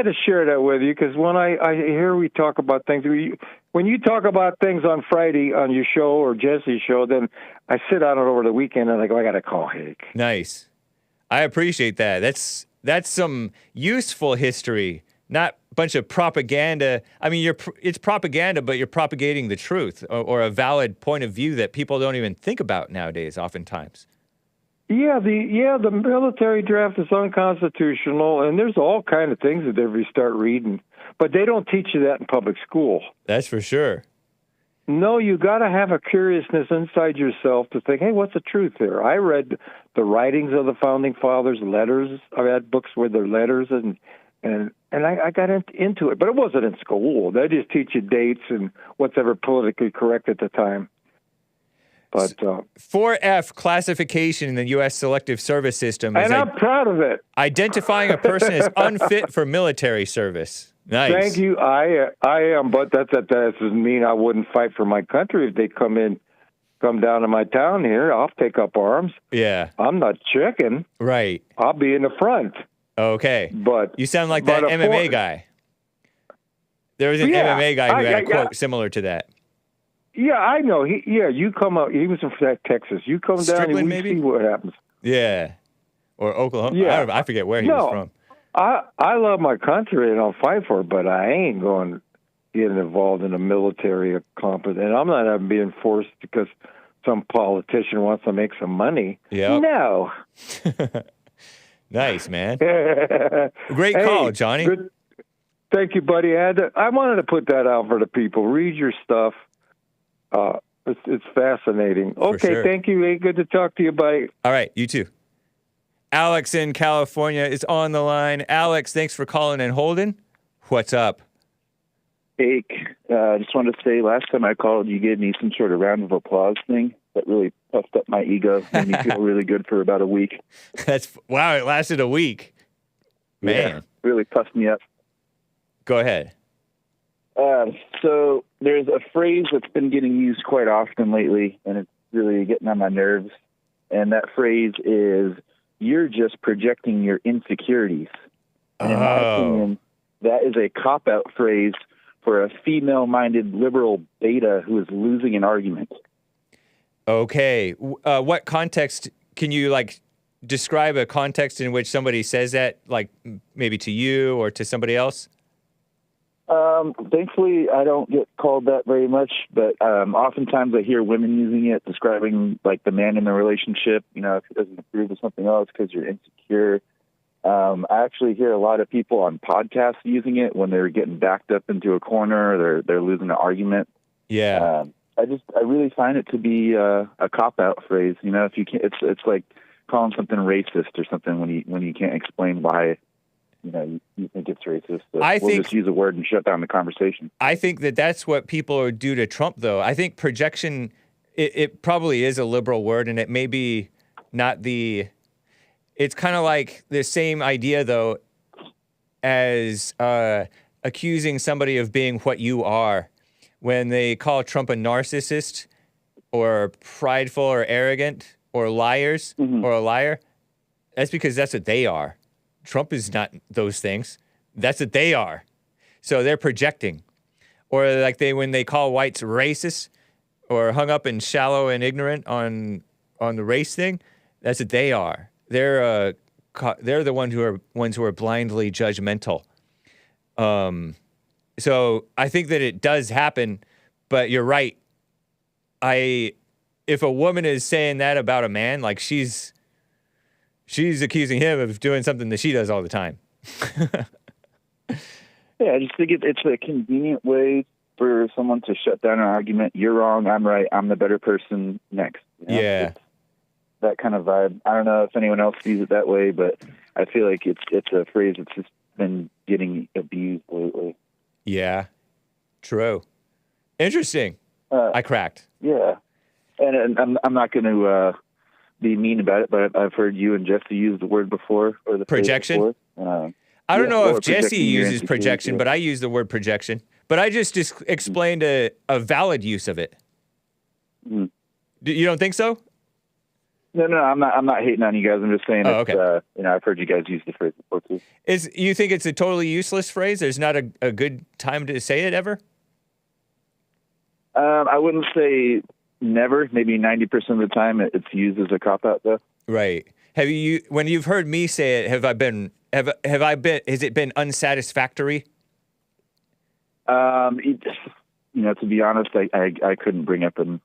to share that with you because when I hear we talk about things, when you talk about things on Friday on your show or Jesse's show, then I sit on it over the weekend and I go, I got to call Hake. Nice. I appreciate that. That's some useful history, not a bunch of propaganda. I mean, it's propaganda, but you're propagating the truth or a valid point of view that people don't even think about nowadays, oftentimes. Yeah, the military draft is unconstitutional, and there's all kind of things that if you start reading, but they don't teach you that in public school. That's for sure. No, you got to have a curiousness inside yourself to think, hey, what's the truth here? I read the writings of the founding fathers, letters. I had books with their letters, and I got into it, but it wasn't in school. They just teach you dates and what's ever politically correct at the time. But 4F classification in the U.S. Selective Service System is and I'm proud of it. identifying a person as unfit for military service. Nice. Thank you. I am, but that doesn't mean I wouldn't fight for my country if they come down to my town here. I'll take up arms. Yeah. I'm not checking. Right. I'll be in the front. Okay. But you sound like that MMA guy. There was an MMA guy who had a quote similar to that. Yeah, I know. You come up. He was from Texas. You come Strickland, down and we maybe? see what happens. Yeah. Or Oklahoma. Yeah. I forget where he was from. I love my country and I'll fight for it, but I ain't going getting involved in a military accomplishment. And I'm not even being forced because some politician wants to make some money. Yeah. No. Nice, man. Great call, Johnny. Good. Thank you, buddy. I wanted to put that out for the people. Read your stuff. It's fascinating. Okay, sure. Thank you. Hey, good to talk to you, buddy. All right, you too. Alex in California is on the line. Alex, thanks for calling and holding. What's up? Hake, I just wanted to say last time I called, you gave me some sort of round of applause thing that really puffed up my ego. Made me feel really good for about a week. Wow, it lasted a week. Man. Yeah, really puffed me up. Go ahead. So there's a phrase that's been getting used quite often lately, and it's really getting on my nerves. And that phrase is, you're just projecting your insecurities. And in my opinion, that is a cop-out phrase for a female-minded liberal beta who is losing an argument. Okay. What context, can you, describe a context in which somebody says that, maybe to you or to somebody else? Thankfully, I don't get called that very much, but oftentimes I hear women using it, describing the man in the relationship. If he doesn't approve of something else because you're insecure. I actually hear a lot of people on podcasts using it when they're getting backed up into a corner, they're losing an argument. Yeah. I really find it to be a cop-out phrase. If you can't, it's like calling something racist or something when you can't explain why. You think it's racist. So we'll just use a word and shut down the conversation. I think that's what people are due to Trump, though. I think projection, it probably is a liberal word, and it may be not the... It's kind of like the same idea, though, as accusing somebody of being what you are. When they call Trump a narcissist or prideful or arrogant or liars or a liar, that's because that's what they are. Trump is not those things. That's what they are. So they're projecting. Or when they call whites racist or hung up and shallow and ignorant on the race thing, that's what they are. They're the ones who are blindly judgmental. So I think that it does happen, but you're right. If a woman is saying that about a man, she's accusing him of doing something that she does all the time. Yeah, I just think it's a convenient way for someone to shut down an argument. You're wrong, I'm right, I'm the better person next. Yeah. It's that kind of vibe. I don't know if anyone else sees it that way, but I feel like it's a phrase that's just been getting abused lately. Yeah, true. Interesting. I cracked. Yeah. And I'm not going to... be mean about it, but I've heard you and Jesse use the word before, or the projection. I don't know if Jesse uses projection, but I use the word projection. But I just explained a valid use of it. You don't think so? No, I'm not hating on you guys. I'm just saying. Okay. I've heard you guys use the phrase before too. You think it's a totally useless phrase? There's not a good time to say it ever? I wouldn't say never. Maybe 90% of the time it's used as a cop-out, though. Right. When you've heard me say it, has it been unsatisfactory? To be honest, I couldn't bring up an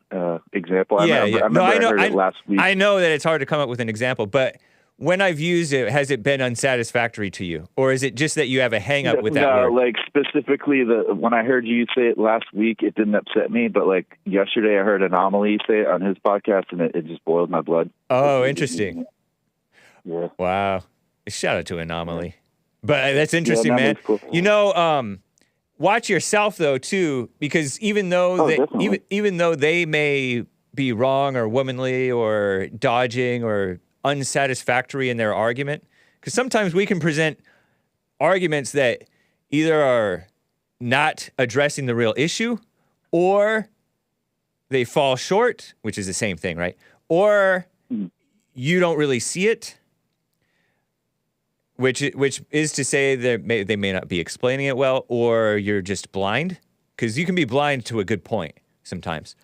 example. I heard it last week. I know that it's hard to come up with an example, but when I've used it, has it been unsatisfactory to you? Or is it just that you have a hang-up with that word? No, specifically, when I heard you say it last week, it didn't upset me. But, yesterday I heard Anomaly say it on his podcast, and it just boiled my blood. Oh, interesting. Yeah. Wow. Shout out to Anomaly. But that's interesting, man. Cool. Watch yourself, though, too, because even though they may be wrong or womanly or dodging or unsatisfactory in their argument. Because sometimes we can present arguments that either are not addressing the real issue or they fall short, which is the same thing, right? Or you don't really see it, which is to say that they may not be explaining it well, or you're just blind, because you can be blind to a good point sometimes.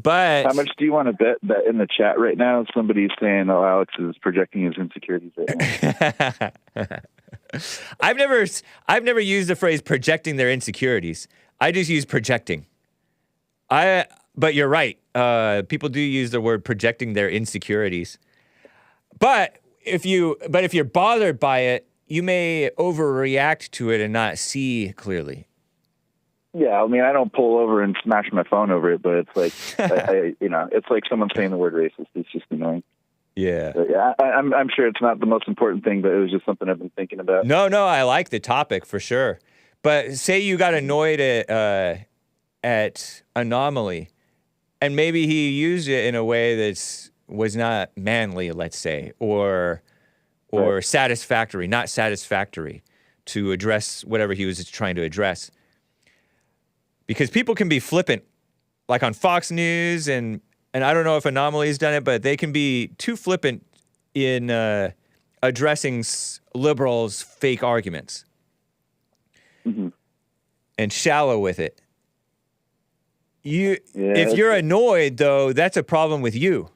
But how much do you want to bet that in the chat right now somebody's saying, "Oh, Alex is projecting his insecurities right now"? I've never used the phrase projecting their insecurities. I just use projecting. But you're right. People do use the word projecting their insecurities. But if you're bothered by it, you may overreact to it and not see clearly. Yeah, I mean, I don't pull over and smash my phone over it, but it's like, it's like someone saying the word racist. It's just annoying. Yeah. But yeah, I'm sure it's not the most important thing, but it was just something I've been thinking about. No, I like the topic for sure. But say you got annoyed at Anomaly, and maybe he used it in a way that was not manly, let's say, or right. not satisfactory to address whatever he was trying to address. Because people can be flippant, like on Fox News, and I don't know if Anomaly's done it, but they can be too flippant in addressing liberals' fake arguments. Mm-hmm. And shallow with it. If you're annoyed, though, that's a problem with you.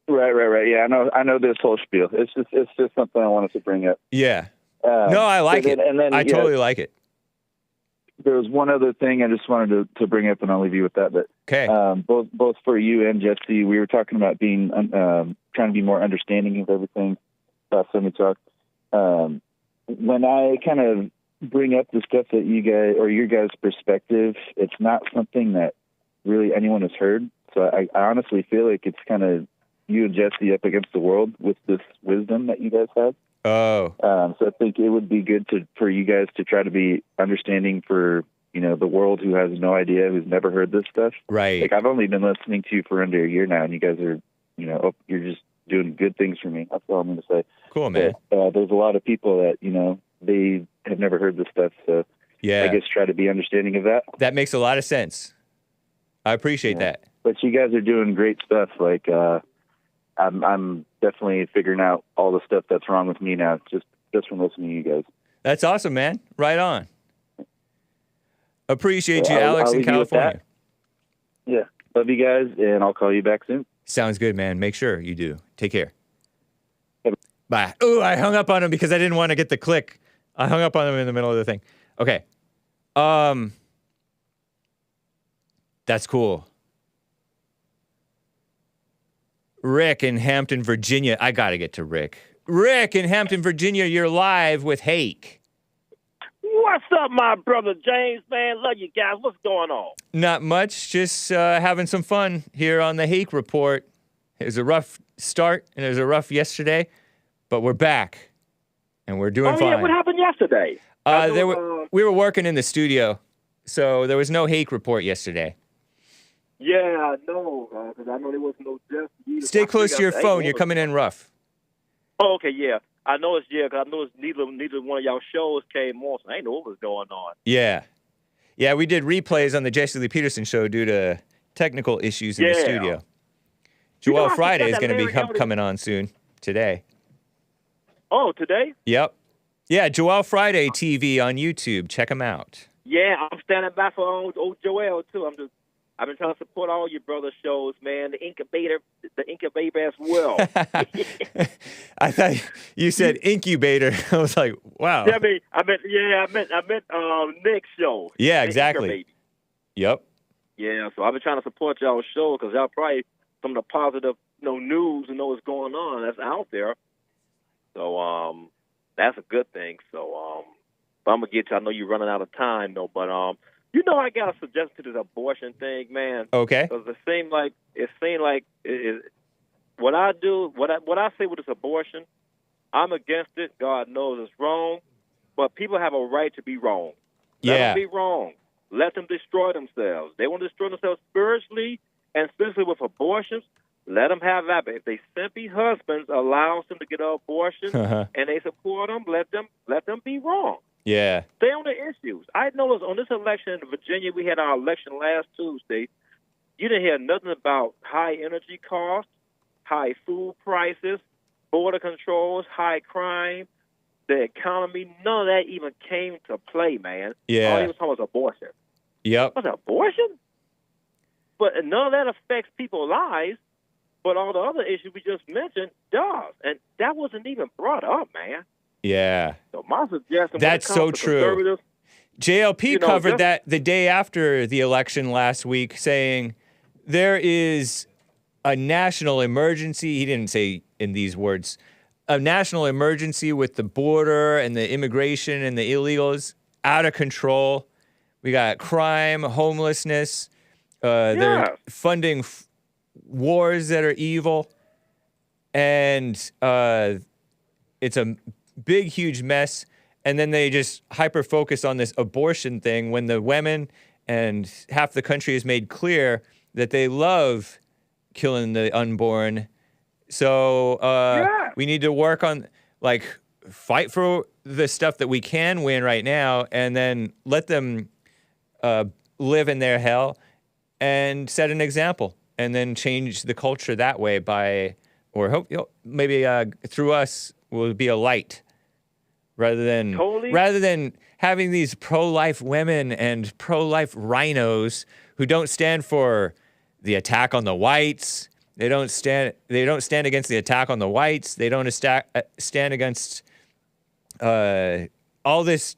Right. Yeah, I know this whole spiel. It's just something I wanted to bring up. Yeah. No, I like it. And then, I totally like it. There was one other thing I just wanted to bring up, and I'll leave you with that. But okay. Both for you and Jesse, we were talking about being trying to be more understanding of everything. Last time we talked, when I kind of bring up the stuff that you guys or your guys' perspective, it's not something that really anyone has heard. So I honestly feel like it's kind of you and Jesse up against the world with this wisdom that you guys have. Oh. So I think it would be good for you guys to try to be understanding for, the world who has no idea, who's never heard this stuff. Right. Like I've only been listening to you for under a year now, and you guys are, you're just doing good things for me. That's all I'm going to say. Cool, man. But, there's a lot of people that, they have never heard this stuff. So yeah. I guess try to be understanding of that. That makes a lot of sense. I appreciate that. But you guys are doing great stuff. Like, I'm definitely figuring out all the stuff that's wrong with me now, just from listening to you guys. That's awesome, man. Right on. Appreciate you, Alex, in California. Yeah. Love you guys, and I'll call you back soon. Sounds good, man. Make sure you do. Take care. Bye. Ooh, I hung up on him because I didn't want to get the click. I hung up on him in the middle of the thing. Okay. That's cool. Rick in Hampton, Virginia. I got to get to Rick. Rick in Hampton, Virginia, you're live with Hake. What's up, my brother James, man? Love you guys. What's going on? Not much. Just having some fun here on the Hake Report. It was a rough start, and it was a rough yesterday, but we're back, and we're doing fine. Oh, yeah. What happened yesterday? We were working in the studio, so there was no Hake Report yesterday. Yeah, I know, because I know there was no death either. Stay close to your phone. You're coming in rough. Oh, okay, yeah. I know it's because I know it's neither one of y'all shows came on, so I didn't know what was going on. Yeah. Yeah, we did replays on the Jesse Lee Peterson show due to technical issues in the studio. Joel Friday is going to be coming on soon, today. Oh, today? Yep. Yeah, Joel Friday TV on YouTube. Check him out. Yeah, I'm standing by for old Joel, too. I've been trying to support all your brother shows, man. The incubator as well. I thought you said incubator. I was like, wow. Yeah, I meant Nick's show. Yeah, exactly. Yep. Yeah, so I've been trying to support y'all's show because y'all probably some of the positive, news and know what's going on that's out there. So that's a good thing. So but I'm gonna get to. I know you're running out of time though, but I got a suggestion to this abortion thing, man. Okay. Because it seemed like what I do, what I say with this abortion, I'm against it. God knows it's wrong, but people have a right to be wrong. Let them be wrong. Let them destroy themselves. They want to destroy themselves spiritually, And especially with abortions, let them have that. But if they simply husbands allows them to get an abortion and they support them, let them be wrong. Yeah. Stay on the issues. I noticed on this election in Virginia, we had our election last Tuesday. You didn't hear nothing about high energy costs, high food prices, border controls, high crime, the economy. None of that even came to play, man. Yeah. All he was talking was abortion. Yep. What's abortion? But none of that affects people's lives. But all the other issues we just mentioned does. And that wasn't even brought up, man. Yeah. So my suggestion, that's so true. JLP covered that the day after the election last week, saying there is a national emergency. He didn't say in these words, a national emergency with the border and the immigration and the illegals out of control. We got crime, homelessness. They're funding wars that are evil. And it's a big, huge mess. And then they just hyper-focus on this abortion thing when the women and half the country has made clear that they love killing the unborn. So we need to work on, like, fight for the stuff that we can win right now and then let them live in their hell and set an example and then change the culture that way by, or hope, maybe through us will be a light. Rather than having these pro-life women and pro-life rhinos who don't stand for the attack on the whites, they don't stand against the attack on the whites. They don't stand against all this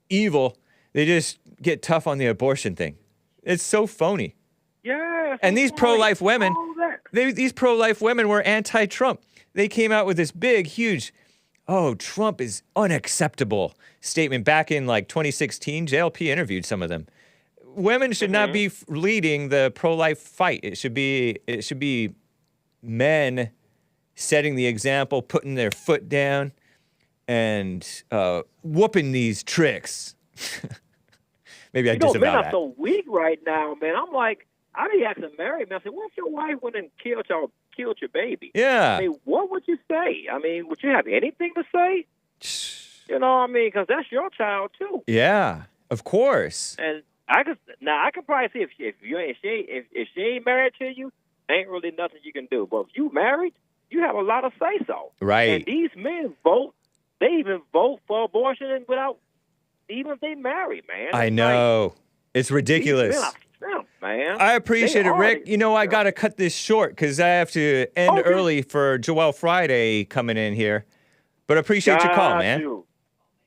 evil. They just get tough on the abortion thing. It's so phony. Yeah. And these pro-life women, these pro-life women were anti-Trump. They came out with this big, huge, "Oh, Trump is unacceptable" statement back in like 2016. JLP interviewed some of them. Women should not be leading the pro-life fight. It should be men setting the example, putting their foot down, and whooping these tricks. Maybe I disavow men that. are so weak right now, man. I'm like, I be asking Mary, man, I said, what if your wife went and killed your baby? Yeah. I mean, what would you say? I mean, would you have anything to say? You know what I mean? Because that's your child, too. Yeah, of course. And I could probably see if she ain't married to you, ain't really nothing you can do. But if you married, you have a lot of say so. Right. And these men vote. They even vote for abortion and without even if they marry, man. I know. It's ridiculous. These men are simp, man. I appreciate it, Rick. You know, I got to cut this short because I have to end early for Joel Friday coming in here. But I appreciate your call, man.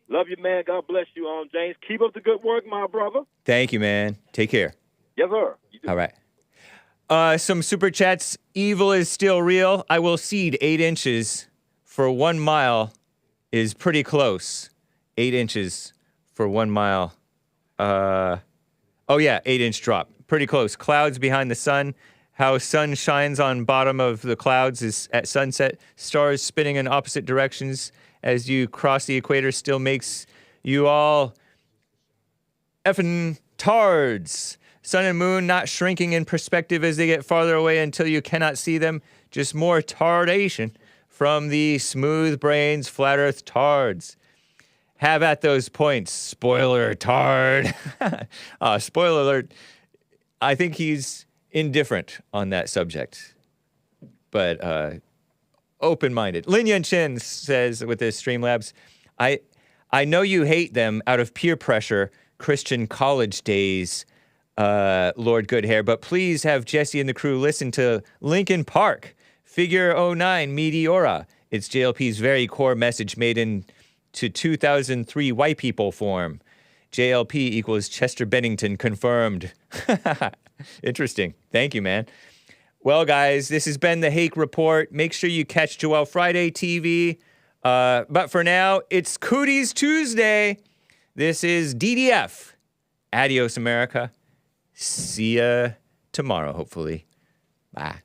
Love you, man. God bless you, James. Keep up the good work, my brother. Thank you, man. Take care. Yes, sir. All right. Some super chats. Evil is still real. I will cede 8 inches for 1 mile is pretty close. 8 inches for 1 mile. 8-inch drop. Pretty close. Clouds behind the sun. How sun shines on bottom of the clouds is at sunset. Stars spinning in opposite directions as you cross the equator still makes you all effing tards. Sun and moon not shrinking in perspective as they get farther away until you cannot see them. Just more tardation from the smooth brains, flat earth tards. Have at those points, spoiler tard. Spoiler alert. I think he's indifferent on that subject, but open-minded. Lin Yun Chin says with his Streamlabs, I know you hate them out of peer pressure, Christian college days, Lord Goodhair, but please have Jesse and the crew listen to Linkin Park, Figure 09, Meteora. It's JLP's very core message made into 2003 white people form. JLP equals Chester Bennington confirmed. Interesting. Thank you, man. Well, guys, this has been the Hake Report. Make sure you catch Joel Friday TV. But for now, it's Cootees Tuesday. This is D.D.F. Adios, America. See ya tomorrow, hopefully. Bye.